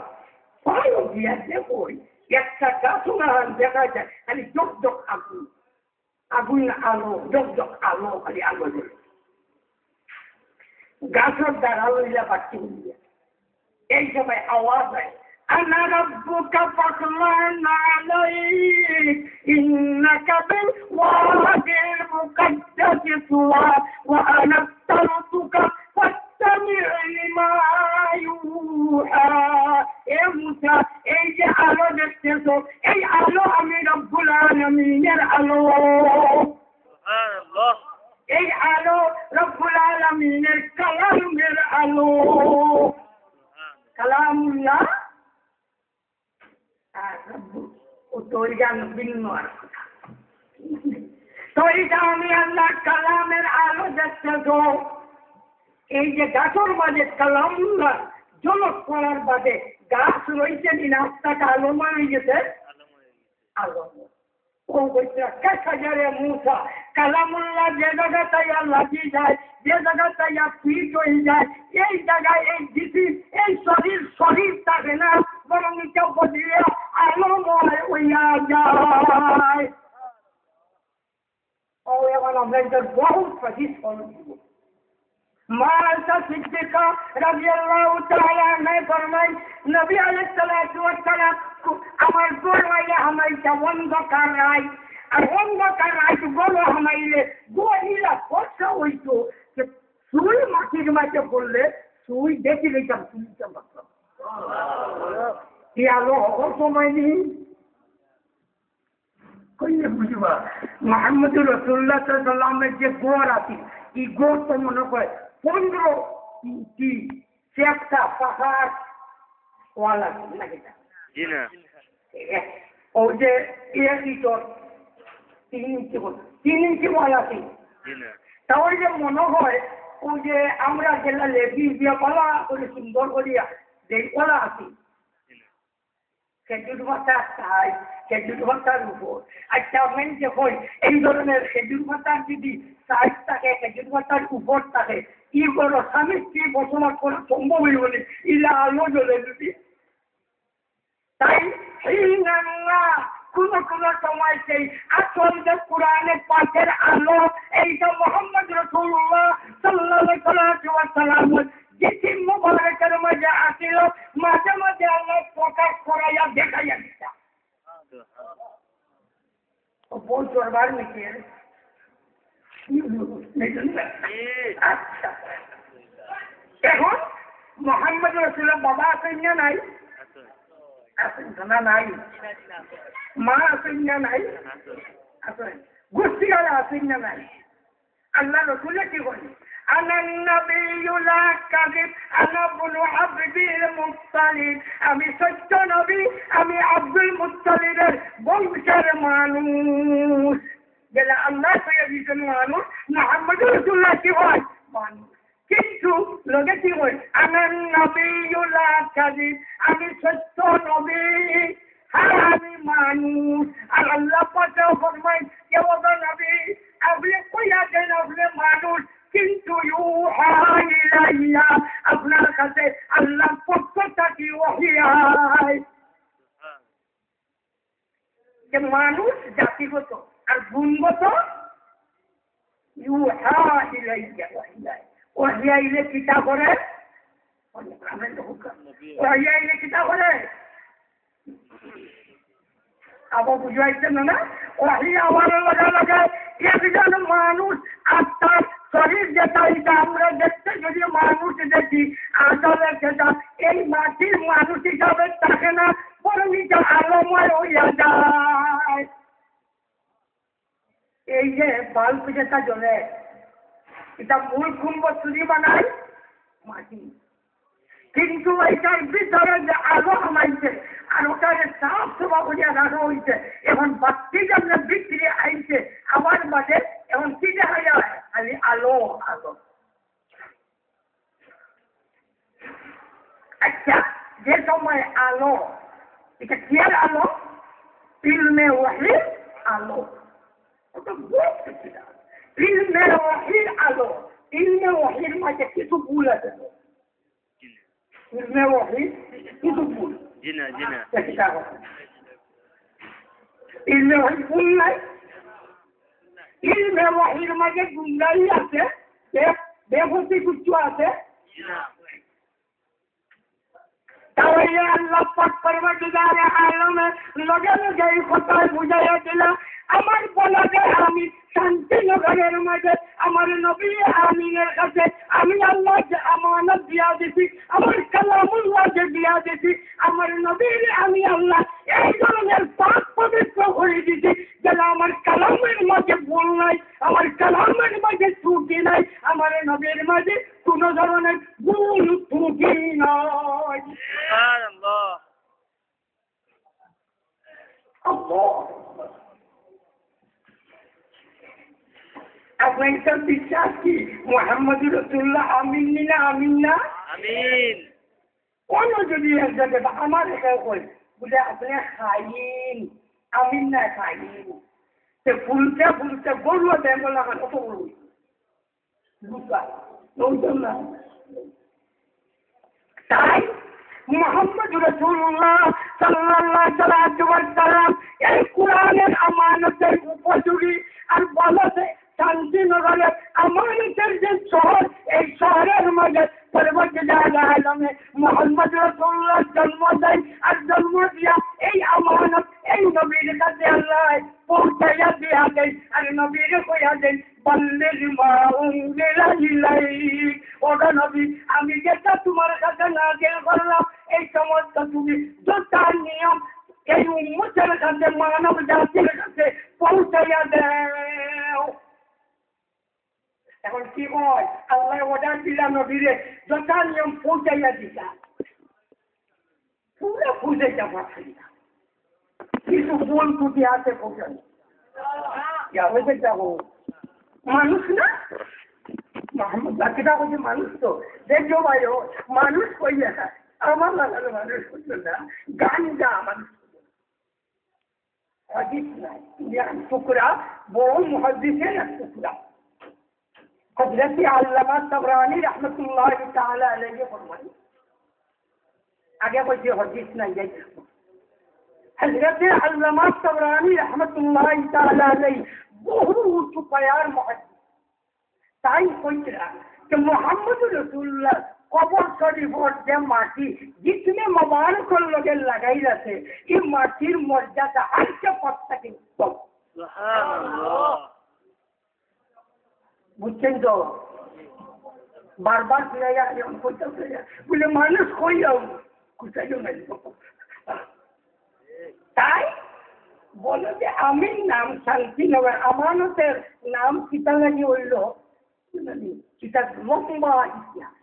গিয়া দেখো একটা গাছ দেখা যায় খালি জক জক আগুন আগুন আলো জক জক আলো খালি আলো জ্বলে গাছের দ্বারা লইয়া পাচ্ছি এই সময় আওয়াজ হয় أنا ربك فاخلع عليك إنك بالواد المقدس طوى وأنا اخترتك فاستمع لما يوحى إيه موسى إيه আলো দেখতেছো এই আলো আমি রব্বুল আলামিনের আলো সুবহানাল্লাহ এই আলো রব্বুল আলামিনের কালামের আলো কালামুল্লাহ আমি আল্লাহ কালামের আলো দেখতেছো এই যে গাছের মাঝে কালামুল্লাহ জলক করার বাদে গাছ রয়েছে দিন রাস্তাটা আলোময় হয়ে গেছে আলো ও বলছে কাছারে মুসা কালামুল্লাহ যে জায়গাটাই লাগিয়ে যায় যে জায়গাটাই ফিট হয়ে যায় এই জায়গায় এই জিসিম এই শরীর থাকে না বরং এটা বদলে আলোময় হইয়া যায় ও এখন আমরা বহুত সঠিক ফলো দিব মাতা সিদ্দিকা রাদিয়াল্লাহু তাআলা নে ফরমাই নবী আলাইহিস সালাতু ওয়াস সালাম আমার গোলায় হামাইতা অন্ধকার রাই আর অন্ধকার রাই গোল হামাইলে গোহিলা কষ্ট হইতো যে সুই মাটির মাঝে পড়লে সুই দেখি লইতাম সুইটা মাত্র কি আলো সময় নেই কইলে বুঝবা মুহাম্মদুর রাসূলুল্লাহ সাল্লাল্লাহু আলাইহি ওয়াসাল্লামের যে গোর আছে এই গোর তো মনে করে 15 ইঞ্চি একটা পাহাড় ওয়ালা লাগে জি না ও যে ইলেকট্রিক 3 ইঞ্চি ওয়ালা আছে জি না তাহলে যে মনে হয় ও যে আমরা যেটা লেবি দিয়ে কলা করে সুন্দর করিয়া যেই কলা আছে খেজুর পাতা খাই খেজুর পাতার উপর আচ্ছা মেনছে হয় এই ধরনের খেজুর পাতার যদি সাইজ থাকে খেজুর পাতার উপর থাকে ই করো স্বামী স্ত্রী বসবাস করা সম্ভব হইব না ইলা আলো জ্বলে যদি তাই কোন কোন সময় সেই আসল যে কোরআনের পাঠের আলো এইটা মুহাম্মদ রাসূলুল্লাহ সাল্লাল্লাহু আলাইহি ওয়াসাল্লাম জিসিম মুবারকের মাঝে আসিল মাঝে মাঝে আল্লাহ প্রকাশ করাইয়া দেখাইয়া দিতা ও বল দরবার নিকে আচ্ছা এখন মুহাম্মদ রাসূলুল্লাহ বাবা আছেন না নাই আছেন না নাই মা আছেন না নাই আছেন গোষ্ঠীরা আছেন না নাই আল্লাহ রাসূল কি বলে أنا النبي لا كذب أنا ابن عبد المطلب আমি সত্য নবী আমি আব্দুল মুত্তালিবের বংশের মানুষ যেটা আল্লাহ কইয়া দিয়েছেন মানুষ মুহাম্মদ রাসূলুল্লাহ কি হয় মানুষ কিন্তু লোকে কি হয় আনা নবী লা কাযিব আমি সত্য নবী হ্যাঁ আমি মানুষ আর আল্লাহ পাক ফরমায় কে বলে নবী আপনি কইয়া দেন আপনি মানুষ, কিন্তু ইউহা ইলাইয়া আপনার কাছে আল্লাহ পক্ষ থেকে ওহী হয়। যে মানুষ জাতিগত আর গুণগত, ইউহা ইলাইয়া ওহী আইলে কিতা করে, ওহী আইলে কিতা করে আবার বুঝাইছেন না? ওহী আবার লাগা লাগা একজন মানুষ আত্মার শরীর যেটা এটা আমরা দেখতে যদি মানুষ দেখি, আসলে সেটা এই মাটির মানুষ হিসাবে থাকে না, বরং এটা আলোময় হইয়া যায়। এই যে বাল্ব যেটা জ্বলে, এটা মূল কুম্ভ চুরি বানায় মাটি, কিন্তু এটার ভিতরে যে আলো আমাইছে আর ওটাকে সাফ সুফা করিয়া রাখা হয়েছে। এখন বাতি যেমন বিক্রি আইছে আমার মাঝে, এখন কি দেখা যায় খালি আলো আলো। আচ্ছা, যে সময় আলো, এটা কি আলো? ইলমে ওয়াহির আলো। ওটা বলতে কিনা ইলমে ওয়াহির আলো। ইলমে ওয়াহির মাঝে কিছু ভুল আছে, ইলমে ওয়াহির কিছু ভুল। ইলমে ওয়াহির ভুল নাই, ইলমে ওয়াহির মাঝে গুমরাহি আছে, বেফসি কিছু আছে। তাহলে আল্লাহ পাক পরওয়ারদিগারে আলমে লগে লগে এই কথা বুঝাইয়া দিলা। আমার বলা যায় আমি শান্তিনগরের মাঝে আমার নবী আমিনের কাছে আমি আল্লাহ যে আমানত দিয়া দিছি, আমার কালামুল্লাহকে দিয়া দিছি, আমার নবীর আমি আল্লাহ এই ধরনের পাক পবিত্র করে দিছি যেন আমার কালামের মাঝে ভুল নাই, আমার কালামের মাঝে ত্রুটি নাই, আমার নবীর মাঝে কোন ধরনের ভুল ত্রুটি নাই। আপনার বিশ্বাস কি মোহাম্মদ রাসূলুল্লাহ আমিন না? আমিন না? আমিন। কোন যদি এক জায়গায় আমার একা কই বলে আপনি খাইন, আমিন না খাইন, সে ফুলতে ফুলতে বলল বেঙ্গল আমার কত বড় না। তাই মোহাম্মদ রাসূলুল্লাহ সাল্লাল্লাহু আলাইহি ওয়াসাল্লাম এই কোরআনের আমানতের উপযোগী আর বলতে শান্তিনগরে আমানতের যে শহর, এই শহরের মাঝে পরবর্তীকালে আলমে মোহাম্মদ রাসূলুল্লাহ জন্ম দেয় আর জন্ম দিয়া এই আমানত এই নবীর কাছে আল্লাহ পৌঁছাইয়া দিয়া দেয় আর নবীর কইয়া দেন বল্লিগ মা উনজিলা ইলাইক। ওগো নবী, আমি যেটা তোমার কাছে নাযিল করলাম এই সমস্ত তুমি যত নিয়ম এই উম্মতের কাছে, মানব জাতির কাছে পৌঁছাইয়া দাও। এখন কি হয়, আল্লাহ অর্ডার দিলা নবীরে যথা নিয়ম পৌঁছাইয়া দিতা, পুরো পৌঁছাইতে পারছি না, কিছু ভুল ত্রুটি আছে পৌঁছানো। মানুষ না মোহাম্মদ বাকিটা বলছে মানুষ, তো দেখো ভাই মানুষ কইয়া আমার লাগানো মানুষ করতো না, গান গা মানুষ হাদিস নাই, টুকরা বড় মুহাদ্দিসের এক টুকরা হযরত আল্লামা তাবরানী রাহমাতুল্লাহ তাআলা আলাইহি ফরমান। আগে কইছে হাদিস নাই, যাই হযরত আল্লামা তাবরানী রাহমাতুল্লাহ তাআলা আলাইহি বহু সুপায়ার মুহাদ্দিস। তাই কইরা যে মোহাম্মদ রাসূলুল্লাহ কবর শরীফর যে মাটি जितने मुबारक लगे लगाई रहते, ये माटिर मर्यादा हर के पत्ता के বুঝছেন তো? বারবার ফিরাইয়া বলে মানুষ কইয়াও কোথায় নাই। তাই বলো যে আমিন নাম শান্তিনগর আমানতের নাম কিতা লাগি হইল, এটা লম্বা ইতিহাস।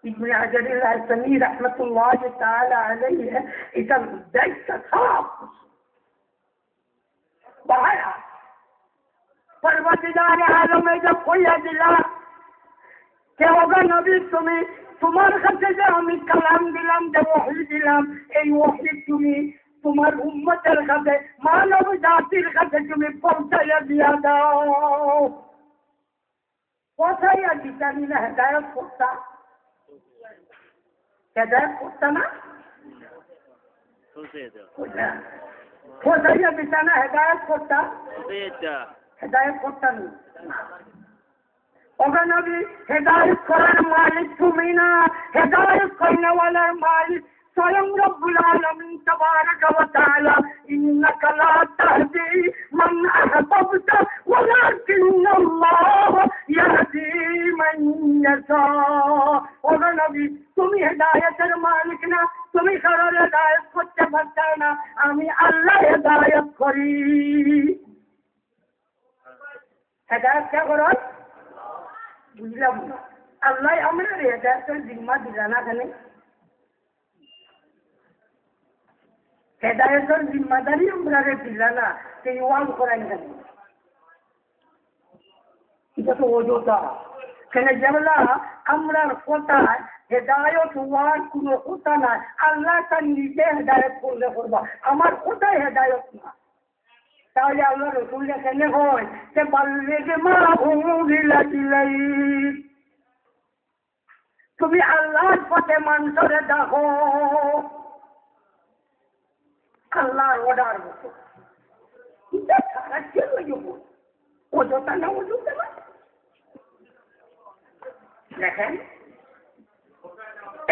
ইবনে হাজার আল-হাইতামী রাহমাতুল্লাহ তাআলা আলাইহি এটা দায়িত্ব খারাপ বাহারা পরবর্তীকার আলমে জব কইয়া দিলা কে ওগো নবী, তুমি তোমার কাছে যে আমি কালাম দিলাম, যে ওহী দিলাম, এই ওহী তুমি তোমার উম্মতের কাছে মানব জাতির কাছে তুমি পৌঁছাইয়া দিয়া দাও। পৌঁছাইয়া দিতা নিলে হেদায়ত করতা, হেদায়ত করতা না? পৌঁছাইয়া দিতা না হেদায়ত করতা? হেদায়ত করতা না। ওগো নবী, হেদায়ত করার মালিক তুমি না, হেদায়ত করনেওয়ালার মালিক स्वयं रब्बुल आलमीन तबारक व तआला। इन्नका ला तहदी मन अहबब्ता वलाकिन अल्लाह यहदी मन यशा। ওগো নবী, তুমি হেদায়েতের মালিক না, তুমি কারোর হেদায়েত করতে পারছো না, আমি আল্লাহ হেদায়েত করি। হেদায়েত কে করো? বুঝলাম না। আল্লাহ আমরা হেদায়েতের জিম্মা দিলা না কেন? হেদায়তের জিম্মাদারি আমরা দিলা না, সেই ওয়ান করেন কেন? এটা তো অযোধ্যা কেন? যেগুলা আমরা কোথায় হেদায়ত হওয়ার কোনো কথা নাই, আল্লাহ তার নিজে হেদায়ত করলে করবা, আমার কোথায় হেদায়ত না। তাহলে আল্লাহ রসুল কেন হয় যে বাল্লিগ মা উনজিলা ইলাইক, তুমি আল্লাহর পথে মানুষরে দেখো, আল্লাহর অর্ডার মতো। এটা ছাড়া কেন অযথা না অযথা না? দেখেন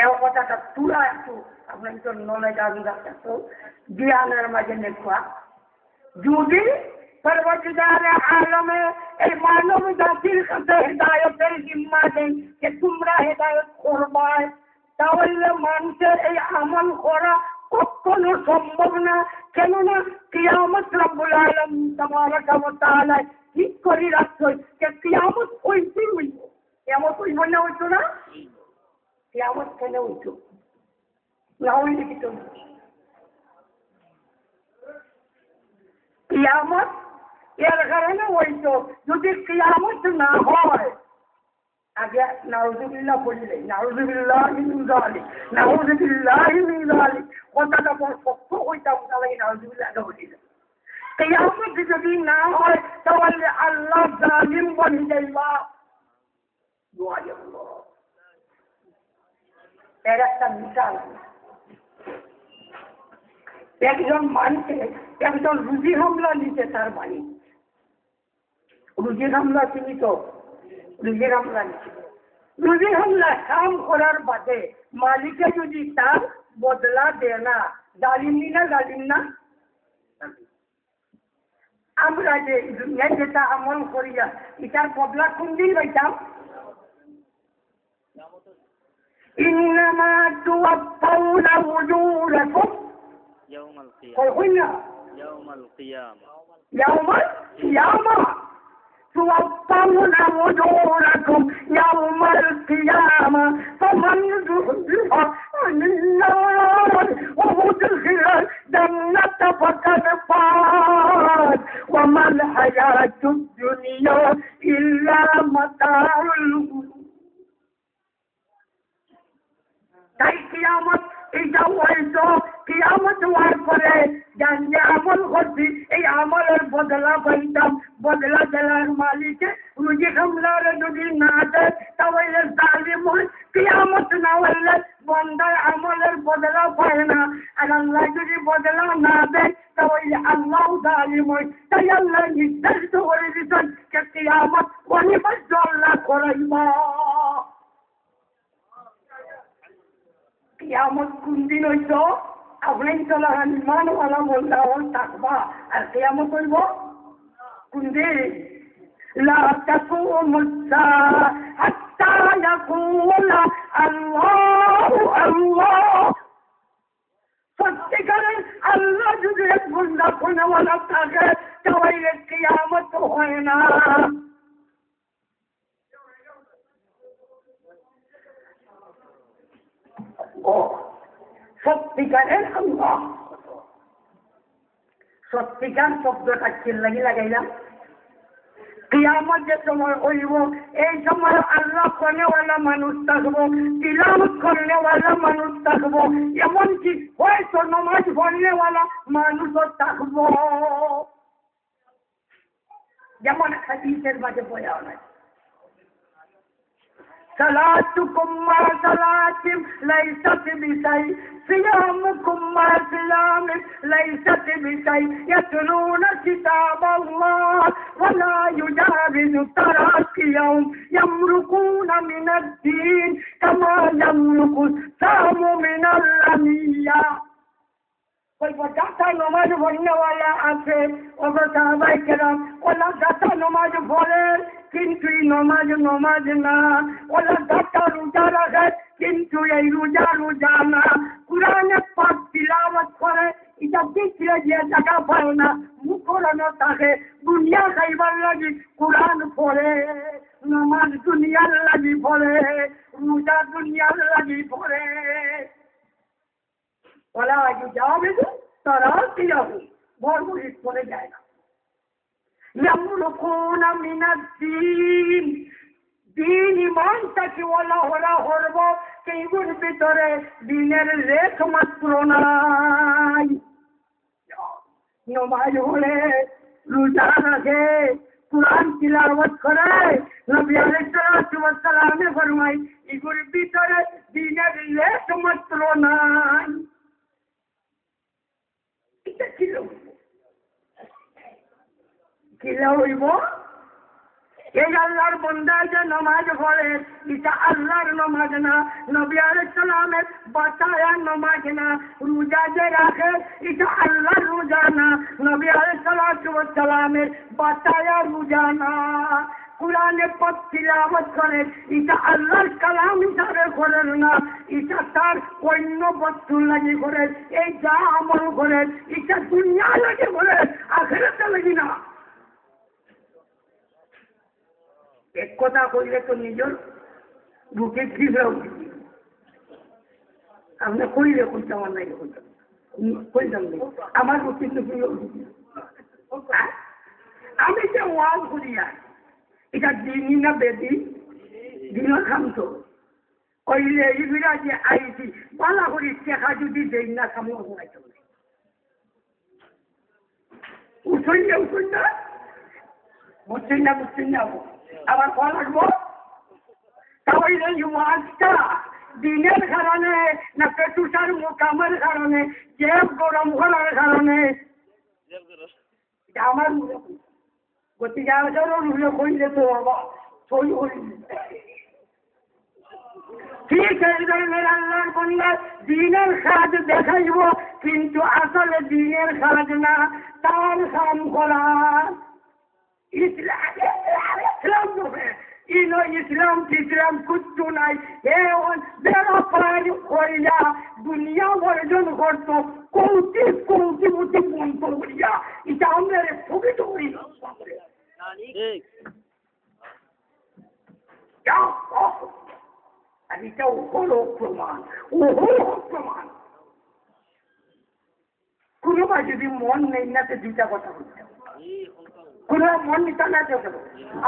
এই কথাটা পুরা একটু আপনার তো নলেজ আসতো জ্ঞানের মাঝে লেখা। যদি পরবর্তীকালে আলমে এই মানব জাতির কাছে হেদায়তের জিম্মা দেন যে তোমরা হেদায়ত করবাই, তাহলে মানুষের এই আমল করা কখনো সম্ভব না। কেননা কিয়ামত রব্বুল আলামিন তাবারাক ওয়া তাআলা ঠিক করে রাখছে যে কিয়ামত হইতেই হইব। কিয়ামত হইব না হইতো না? কিয়ামত কেন হইতো না? হইলে কি তো কিয়ামত এর কারণে হইতো। যদি কিয়ামত না হয়, আগে নাউযুবিল্লাহ বলিলে নাউযুবিল্লাহি মিন যালিক, নাউযুবিল্লাহি মিন যালিক কথাটা বড় শক্ত হইতাম, তাহলে নাউযুবিল্লাহ বলিলে। কিয়ামত যদি না হয় তাহলে আল্লাহ জালিম বনি যাইবা। এর একটা মিসাল, একজন মানুষে একজন রুজি হামলা নিতে তার বাড়ি, রুজি হামলা চিনি তো? রুজি হামলা নিচ্ছে, রুজি হামলা কাম করার বাদে মালিকে যদি তার বদলা দেয় না, জালিম না? জালিম না? আমরা যে দুনিয়ায় যেটা আমল করিয়া এটার বদলা কোন দিন পাইতাম? ইন্নামা তুওয়াফাউনা উজুরাকুম ইয়াউমাল কিয়ামাহ توفون أجوركم يوم القيامة فمن زحزح عن النار وأدخل الجنة فقد فاز وما الحياة الدنيا إلا متاع الغرور। তাই কিয়ামত এটা হয়তো কিয়ামত হওয়ার পরে যে আমল করছি এই আমলের বদলা পাইতাম, বদলা দেওয়ার মালিকে রুজি হামলার যদি না দেয় তাহলে জালিম হয়। কিয়ামত না হইলে বন্দার আমলের বদলা পায় না, আর আল্লাহ যদি বদলা না দেয় তাহলে আল্লাহ জালিম হয়। তাই আল্লাহ নির্ধারিত করে দিচ্ছেন যে কিয়ামত অনিবার্য আল্লাহ করাইবা। কিয়ামত কোন দিন হইতো? আপনি চলা ইমানওয়ালা মোল্লা থাকবা, আর কিয়ামত হইব কোন দিন? লা তাকুমু الساعة حتى يقول الله الله। সত্যিকারের আল্লাহ যদি এক বন্দা কোনওয়ালা থাকে তাহলে কিয়ামত হয় না। সত্যিকারের আল্লাহ, সত্যিকার শব্দটা চিল্লাগি লাগাইলাম। কিয়ামত যে সময় হইব এই সময় আল্লাহ করেওয়ালা মানুষ থাকবো, তিলাওয়াত করেওয়ালা মানুষ থাকবো, এমনকি হয়তো নামাজ পড়নেওয়ালা মানুষও থাকবো। যেমন হাদিসের মাঝে বলা হয়, صلاتكم مع صلاتهم ليست بشيء صيامكم مع صيامهم ليست بشيء يتلون كتاب الله ولا يجاوز تراقيهم يمرقون من الدين كما يمرق السهم من الرمية। कोई जाता नमाज पढ़ने वाला আছে ওগো সাহাবায়ে কেরাম, ওলা যাতা নমাজ পড়ে কিন্তু এই নমাজ না, ওলা যাতা রোজা রাখে কিন্তু এই রোজা না, কুরআনে পাক তিলাওয়াত করে এটা দেখলে যে জায়গা পায় না, মুখরানো থাকে দুনিয়া খাইবার লাগি কুরআন পড়ে, নমাজ দুনিয়ার লাগি পড়ে, রোজা দুনিয়ার লাগি পড়ে। ওলা ইউজাবিজ তারাকিয়াহু, বরবরিত করে যায় না। ইয়ামরুকুনা মিনাদ-দীন, দিন ইমানটাকে ওলা হরব, কিন্তু ভিতরে দিনের লেখ মাত্র নাই। নমাজ পড়ে, রোজা রাখে, কুরআন তিলাওয়াত করে, নবী আলাইহিস সালাতু ওয়াস সালামে ফরমায় এগুলোর ভিতরে দিনের লেখ মাত্র নাই। কিলা হইব এই আল্লাহর বান্দা যে নামাজ পড়ে এটা আল্লাহর নামাজ না, নবী আলাইহিস সালামের বাতায়া নামাজ না, রোজা যে রাখে এটা আল্লাহর রোজা না, নবী আলাইহিস সালামের বাতায়া রোজা না, কুরআনে পাক তিলাওয়াত করে এটা আল্লাহর কালাম হিসাবে করেন না, এটা তার অন্য বস্তু লাগি করে, এই যা আমল করে এটা দুনিয়া লাগে করে, আখিরাতে লাগি না। এক কথা কইলে তো নিজের বুকে খিবরা উঠি, আপনি কইলে কইতে আমার নাই কইলাম নেই, আমার বুকে তো আমি যে ওয়াজ করিয়া এটা দিনই না বেদি দিন খামতো কইলে এইগুলা যে আইছি বালা করি টেকা যদি দেই না সামনে হইতো উঠই না বুঝছেন না আবার কল লাগবো। তাহলে এই ওয়াজটা দিনের কারণে না পেটুসার মোকামের কারণে, জেব গরম করার কারণে আমার গতি যাওয়ার কইলে তো বাবা সই করি ঠিক এই ধরনের আল্লাহর বান্দা দিনের কাজ দেখাইব কিন্তু আসলে দিনের কাজ না, তার কাম করা। ইসলাম কুচ্ছু নাই, করিয়া দুনিয়া অর্জন করত কৌটি বন্ধ করিয়া এটা আমরা স্থগিত করি। এটা হলো প্রমাণ। কোনো বা যদি মন নেই না তো দুইটা কথা হচ্ছে, কোনো মন নিতে না তো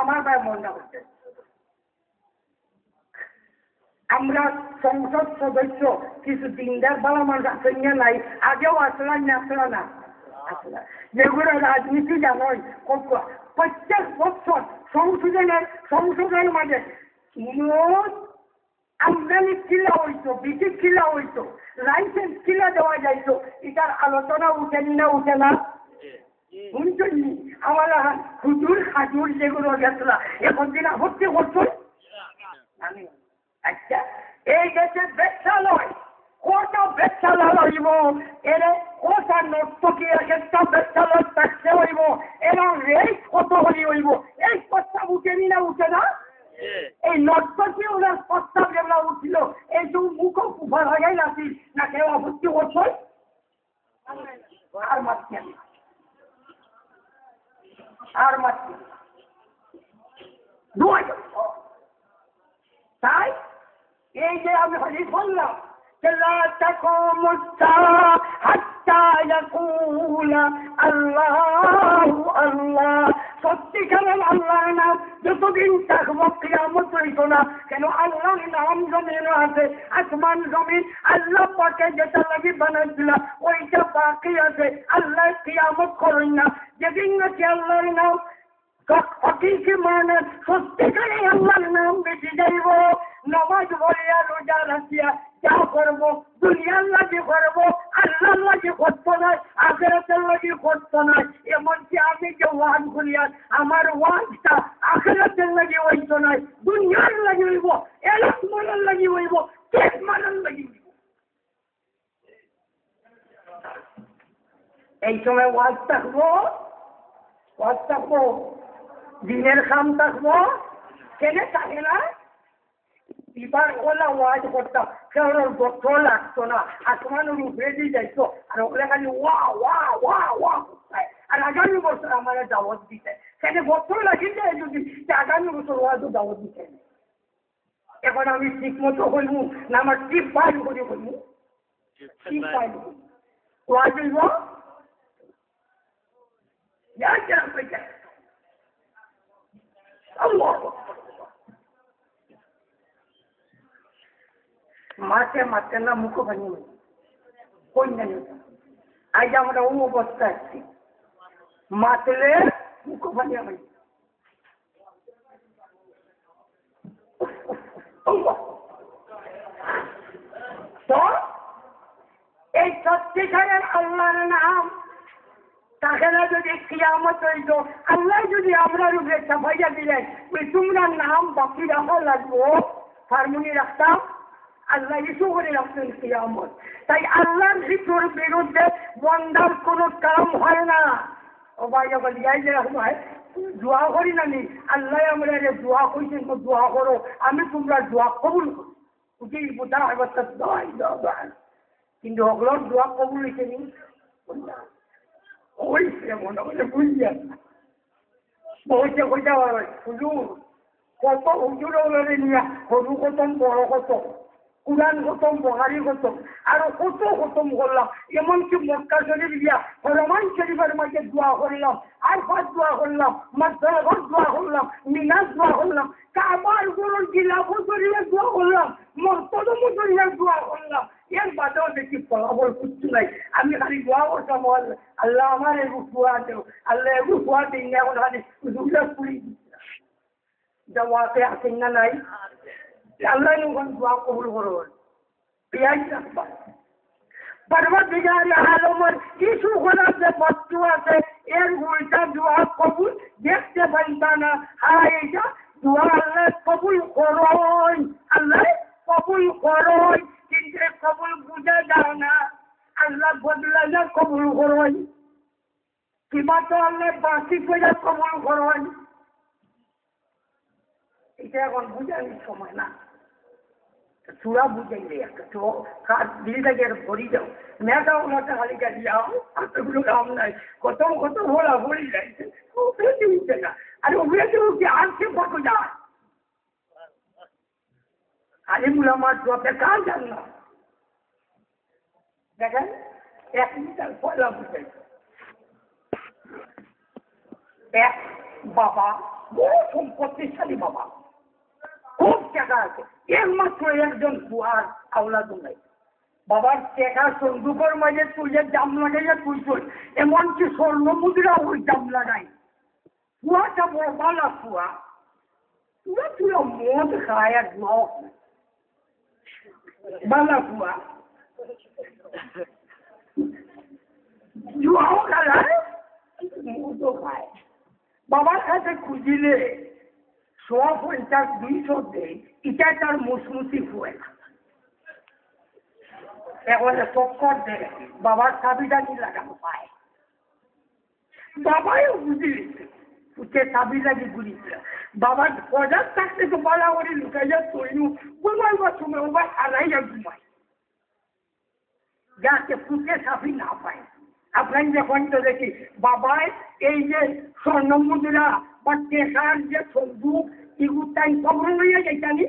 আমার ভাই মন না হচ্ছে। আমরা সংসদ সদস্য কিছু দিনদার বাবা মানুষ আসেন নাই, আগেও আসলাম না আসলা যেগুলো রাজনীতি জানোই প্রত্যেক বছর সংশোধনের মাঝে মোট আমদানি কিলা হইতো, বিধি কিলা হইতো, লাইসেন্স কিলা দেওয়া যাইতো, এটার আলোচনা উঠেনি না উঠে না শুনছি। আমার হুজুর হাজুর যেগুলো গেছিলা এখন দিন আপত্তি করছো। আচ্ছা এই দেশে বেচালয় কত বেচালয় হইব, এর কটা নর্তকী একটা বেচালয় থাকতে হইব, এবং রেট কত হলি হইব, এই প্রস্তাব উঠেনি না উঠে না। এই নর্তকী ওনার প্রস্তাব যেগুলো উঠছিল এই সব মুখ ফুফা লাগাই নাকি না কেউ আপত্তি করছো আর মারছি আর মারছি তাই এই যে আমি হাজির বললাম لا تقوم الساعة حتى يقول الله الله সত্যিকারের আল্লাহর নাম যতদিন থাকবো কিয়ামত হইত না। কেন আল্লাহর নাম জমিন আছে, আসমান জমিন আল্লাহ পাকে যেটা লাগি বানাইছিল ওইটা বাকি আছে। আল্লাহ কিয়ামত করেন না। যেদিন নাকি আল্লাহর নাম হকিকি মানে সত্যিকারে আল্লাহর নাম বেশি যাইব, নামাজ বলিয়া রোজা রাখিয়া যা করবো দুনিয়ার লাগি করবো, আল্লাহর লাগি করতো নয়, আখেরাতের লাগি করতো নয়। এমনকি আমি যে ওয়াজ করিয়া আমার ওয়াজটা আখেরাতের লাগি হইত নয়, দুনিয়ার লাগি হইব, এলাক মানার লাগি হইব, কেক মানার লাগি হইব। এই সময় ওয়াজ থাকবো, ওয়াজ থাকবো, দিনের কাম থাকবো, কেন থাকে না? এবার ওলা ওয়াজ করতাম, কারোর গত লাগতো না, আসমানের উপরে দিয়ে যাইতো, আর ওগুলো খালি ওয়া ওয়া ওয়া ওয়া করতায়। আর আগামী বছর আমার দাওয়াত দিতে, কেন গত লাগি যায় যদি আগামী বছর ওয়াজও দাওয়াত দিতে। এখন আমি ঠিক মতো হইব না, আমার টিপ ফাইল করে হইব, টিপ ফাইল ওয়াজ হইব মাঠে মাঠে না মুখ ভাঙি কই না। আজ আমরা ও অবস্থা আছি, মাতলে মুখ ভাঙিয়া ভাই। তো এই সত্যিকারের আল্লাহর নাম তাকে না যদি কিয়ামত হইত, আল্লাহ যদি আমরা রূপে চাপাইয়া দিলেন তোমরা নাম বাকি রাখা লাগবো, হারমোনি রাখতাম, আল্লাহ ইস্যু করে রাখতেন কিয়ামত। তাই আল্লাহর জিকির বিরুদ্ধে বন্দার কোনো কাম হয় না। ও ভাই যখন যাই যে হয় দোয়া করি না নি, আল্লাহ আমরা দোয়া করছেন, দোয়া করো, আমি তোমরা দোয়া কবুল করো, উঠি বোঝা অবস্থা দোয়াই দোয়া। কিন্তু ওগুলোর দোয়া কবুল হয়েছে নি ওই মনে করে বুঝিয়া বলছে কইটা হুজুর কত হুজুর ওগুলো নিয়ে সরু খতম বড় খতম কুরআন খতম বহারি খতম আরো কত খতম করলাম, এমনকি মক্কা শরীফ গিয়া রহমান শরীফের মাঝে দোয়া করলাম, আরফাত দোয়া করলাম, মাসদারাত দোয়া করলাম, মিনাজ দোয়া করলাম, কাবার গুরুর গিলাফত শরীফে দোয়া করলাম, মরতদম শরীফে দোয়া করলাম। এর বাদেও দেখি ফলাফল কিচ্ছু নাই। আমি খালি দোয়া করতাম আল্লাহ আমার এগুলো দোয়া দেও, আল্লাহ এগুলো দোয়া দিন না, এখন খালি দুটা পুরি দেওয়াতে আসেন না নাই। আল্লাহ যখন দোয়া কবুল করবেন পেঁয়াজ রাখবা পরবর্তীকার আলমের কিছু করার যে বস্তু আছে এর উল্টা দোয়া কবুল দেখতে পাইতা না। হ্যাঁ এইটা দোয়া আল্লাহ কবুল করোই, আল্লাহ কবুল করোই, কিন্তু কবুল বুঝা যায় না। আল্লাহ বদলালে কবুল করোই, কিবা তো আল্লাহ বাকি করে কবুল করোই। এটা এখন বুঝানোর সময় না, চূড়া বুঝাইলে একটা তো দিলটাকে ভরি যাও, মেয়েটাও ওনাটা খালি কাটি যাও, এতগুলো কাম নাই, কত কত ভোলা ভরি যাইছে, ওগুলোতে উঠছে না। আর ওগুলোতে উঠছে আসছে কত যায় আলিমুল আমার যত কাজ জান না। দেখেন 1 লিটার পয়লা বুঝাই, এক বাবা বড় সম্পত্তিশালী বাবা, খুব টাকা আছে, একমাত্র একজন বুয়ার আওলাদ নাই। বাবার টাকা সন্দুকের মাঝে তুলে জাম লাগাইয়া তুলছই, এমনকি স্বর্ণ মুদ্রা ওই জাম লাগাই। কুয়াটা বড় বালা কুয়া, তুলা তুলা মদ খায় আর জুয়াও বালা কুয়া, জুয়াও খায় মদও খায়। বাবার কাছে খুঁজিলে 150-200 দেয়, এটা তার মুসমুসি হয় না। এখন চক্কর দেয়, বাবার চাবিদানি লাগানো পায়, বাবাও বুঝিয়েছে উঠে চাবিদানি ঘুরিয়েছে। বাবার পদার থাকতে তো বলা করে লুকাইয়া তৈরি ঘুমাইবার সময় ওবার হারাইয়া ঘুমায়, যাতে ফুটে চাবি না পায়। আপনার যখন তো দেখি বাবায় এই যে স্বর্ণ মুদ্রা বা টেকার যে সন্দুক এগুলো তাই খবর লইয়া যাইতানি,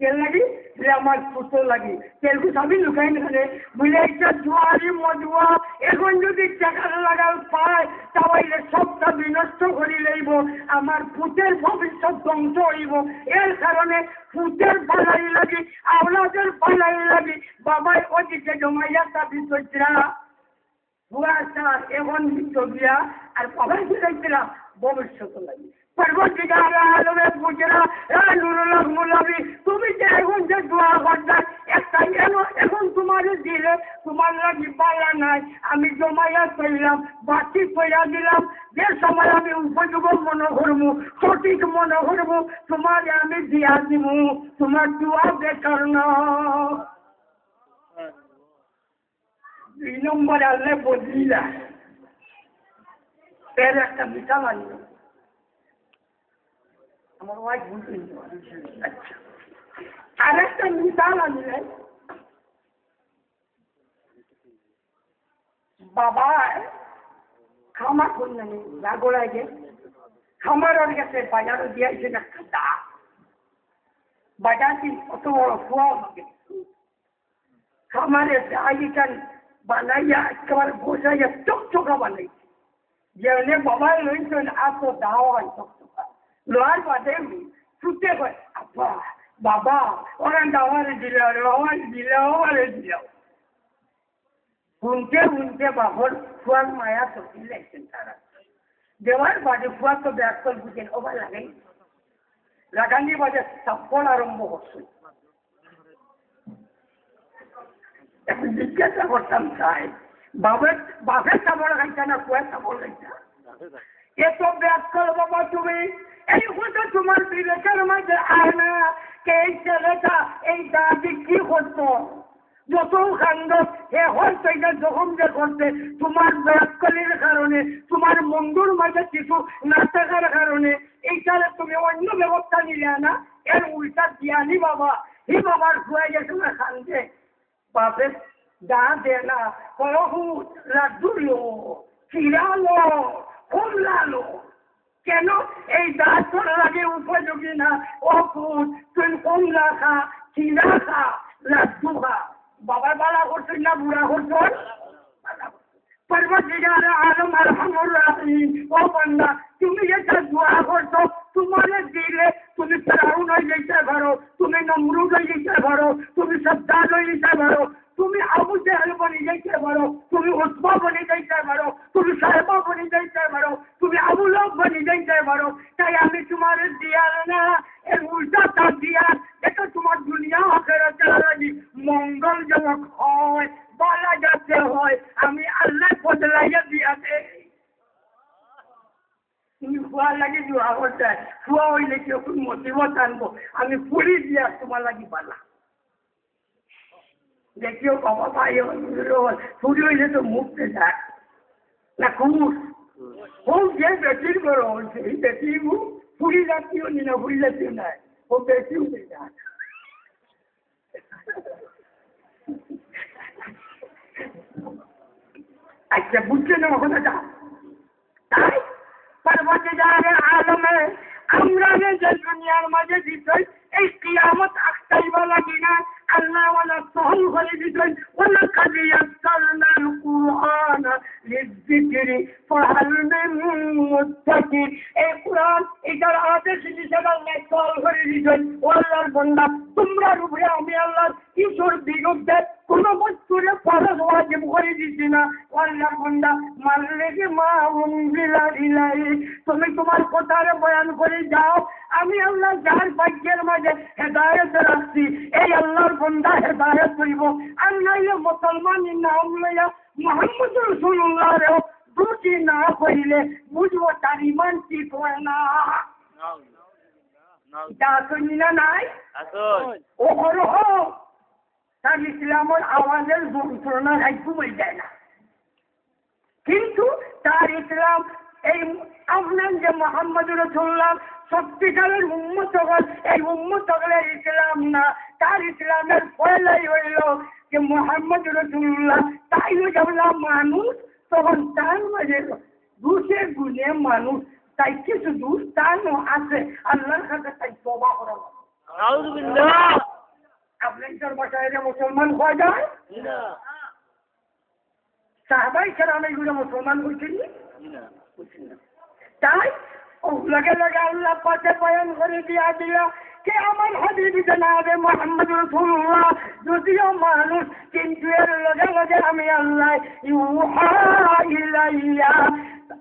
তেল লাগি যে আমার ফুটো লাগি তেলগু সবই লুকাই না বুঝলে একটা জোয়ারি মজুয়া এখন যদি টাকা লাগাল পায় তাহলে সবটা বিনষ্ট করে লইব আমার পুতের ভবিষ্যৎ ধ্বংস হইব এর কারণে পুতের পালাই লাগি আওলাদের পালাই লাগি বাবাই ওদিকে জমাইয়া দাবি করছিলা বুড়া এখন গিয়া আর বাবাই বুঝাইছিলাম ভবিষ্যৎ লাগি পরবর্তীকার আলমে বুঝরা নুরুল্লাহ মুলাবি তুমি যে এখন যে দোয়া করতে একটা এখন তোমার দিলে তোমার লাগি পালা নাই আমি জমাইয়া করলাম বাকি কইরা দিলাম যে সময় আমি উপযোগ মনে করবো সঠিক মনে করবো তোমার আমি দিয়া দিব তোমার দোয়া বেকার না 2 নম্বর আল্লাহ বদলিলা এর একটা মিশাল আনলো আমার ওয়াইফ বুঝলেন আচ্ছা আর একটা মিশাল আনলেন বাবা খামার করলেন জাগোড়ায় গে খামার ওর কাছে বাজারও দিয়েছেন একটা দা বাজারটি অত বড় ফুয়া খামারে দাইখান বানাইয়া একেবারে বসাইয়া চকচকা বানাইছে যে বাবাই লইছেন এত দাওয়া হয় চকচকা লোহার বাদে ছুটে হয় আব্বা বাবা ওরা দাওয়ারে দিল আমারে দিল শুনতে বাবর ফুয়ার মায়া চকি লাগছেন তারা দেওয়ার বাদে ফুয়া তো ব্যাকল বুঝেন ওবার লাগাই লাগানি বাদে সাপড় আরম্ভ করছে এখন জিজ্ঞাসা করতাম চাই বাপের সাপড় খাইছে না ফুয়ার সাপড় খাইছে এত ব্যাকল বাবা তুমি এই হতো তোমার বিবেকের মধ্যে আয় না কে এই ছেলেটা এই দাদি কি করতো যত কাণ্ড এ হয়তো এটা যখন যে করতে তোমার ব্যাকলির কারণে তোমার বন্ধুর মাঝে কিছু না থাকার কারণে এইটারে তুমি অন্য ব্যবস্থা নিলে না এর উল্টা দিয়ানি বাবা হি বাবার খুয়াই গেছে না কান্দে বাপে দা দে না কহু লাড্ডুলো চিরালো কমলালো কেন এই দাঁত তোর লাগে উপযোগী না ও ফুট তুই কমলা খা চিরা খা লাড্ডু খা বাবার বালা করছেন না বুড়া করছেন পরবর্তীকার আলম আরহামুর রাহিম ও বান্দা তুমি যেটা দোয়া করছো তোমার দিলে তুমি ফেরাউন হয়ে যেতে পারো তুমি নমরুদ হয়ে যেতে পারো তুমি সাদ্দাত হয়ে যেতে পারো তুমি আবু জেহেল বনে যেতে পারো তুমি উতবা বনে যেতে পারো তুমি সাহেবা বনে যেতে পারো তুমি আবু লহব বনে যেতে পারো তাই আমি তোমার দিয়ার না এর উল্টা দিয়ার এটা তোমার দুনিয়া আখিরাতের লাগি মঙ্গলজনক হয় বলা যাতে হয় আমি আল্লাহ বদলাইয়া দিয়াতে তুমি ফুয়া লাগে দোয়া করতে ফুয়া হইলে কি কোন মুসিবত আনবো আমি পুরি দিয়া তোমার লাগি বালা দেখিও বাবা ভাই ফুরি হইলে তো মুখতে যায় না কুমুর হোক যে বেটির করো সেই বেটি ফুরি জাতীয় নি না ফুরি জাতীয় নাই ও বেটিও হয়ে যায় আচ্ছা বুঝছে না কথাটা তাই পরবর্তীকার আলমে আমরা যে দুনিয়ার মাঝে দিতেই এই কিয়ামত আসতেই লাগি না আল্লাহ ওয়ালা সহল করে দিতেন ওয়ালা কাদ ইয়াসসারনাল কুরআন লিযিকরি ফাহাল মিন মুত্তাকিন এই কুরআন এটার আদেশ নিষেধ আল্লাহ সহল করে দিতেন আল্লাহর বান্দা তোমরা রূপে আমি আল্লাহর কিশোর বিরুদ্ধে কোন বস্তুরে ফরজ ওয়াজিব করে দিছি না আল্লাহর বান্দা মাল্লিকি মা উনজিলা ইলাইহি তুমি তোমার কথারে বয়ান করে যাও আমি আল্লাহ যার ভাগ্যের মাঝে হেদায়েত রাখছি এই আল্লাহর বান্দা হেদায়েত হইব আর নাইলে মুসলমানের নাম লইয়া মুহাম্মদ রাসূলুল্লাহ রে দুটি না কইলে বুঝবো তার ঈমান ঠিক হয় না যা শুনি না নাই ও করো তার ইসলামের আওয়াজের যন্ত্রণা ঘুমাই যায় না কিন্তু তার ইসলাম এই আপনার যে মোহাম্মদ রাসূলুল্লাহ সত্যিকারের উম্মত এই উম্মত ইসলাম না তার ইসলামের ফলাই হইল যে মোহাম্মদ রাসূলুল্লাহ তাই যখন মানুষ তখন তার মাঝে দুষে গুণে মানুষ তাই কিছু দুষ তার আছে আল্লাহর কাছে তাই তওবা করা আপনাদের বাসায় যে মুসলমান হওয়া যায় সাহাবাই কেরাম এইগুলো মুসলমান হয়েছেন তাই লগে লগে আল্লাহ পাকে বয়ান করে দিয়া কে আমার হাবিব জনাবে মুহাম্মদ রাসূলুল্লাহ যদিও মানুষ কিন্তু এর লগে লগে আমি আল্লাহ ইউহা ইলাইয়া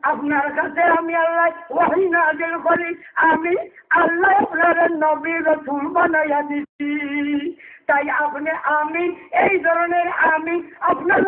আপনার কাছে আমি আল্লাহ ওহী নাযিল করি আমি আল্লাহ আপনার নবী রাসূল বানাইয়া দিছি তাই আপনি আমি এই ধরনের আমি আপনার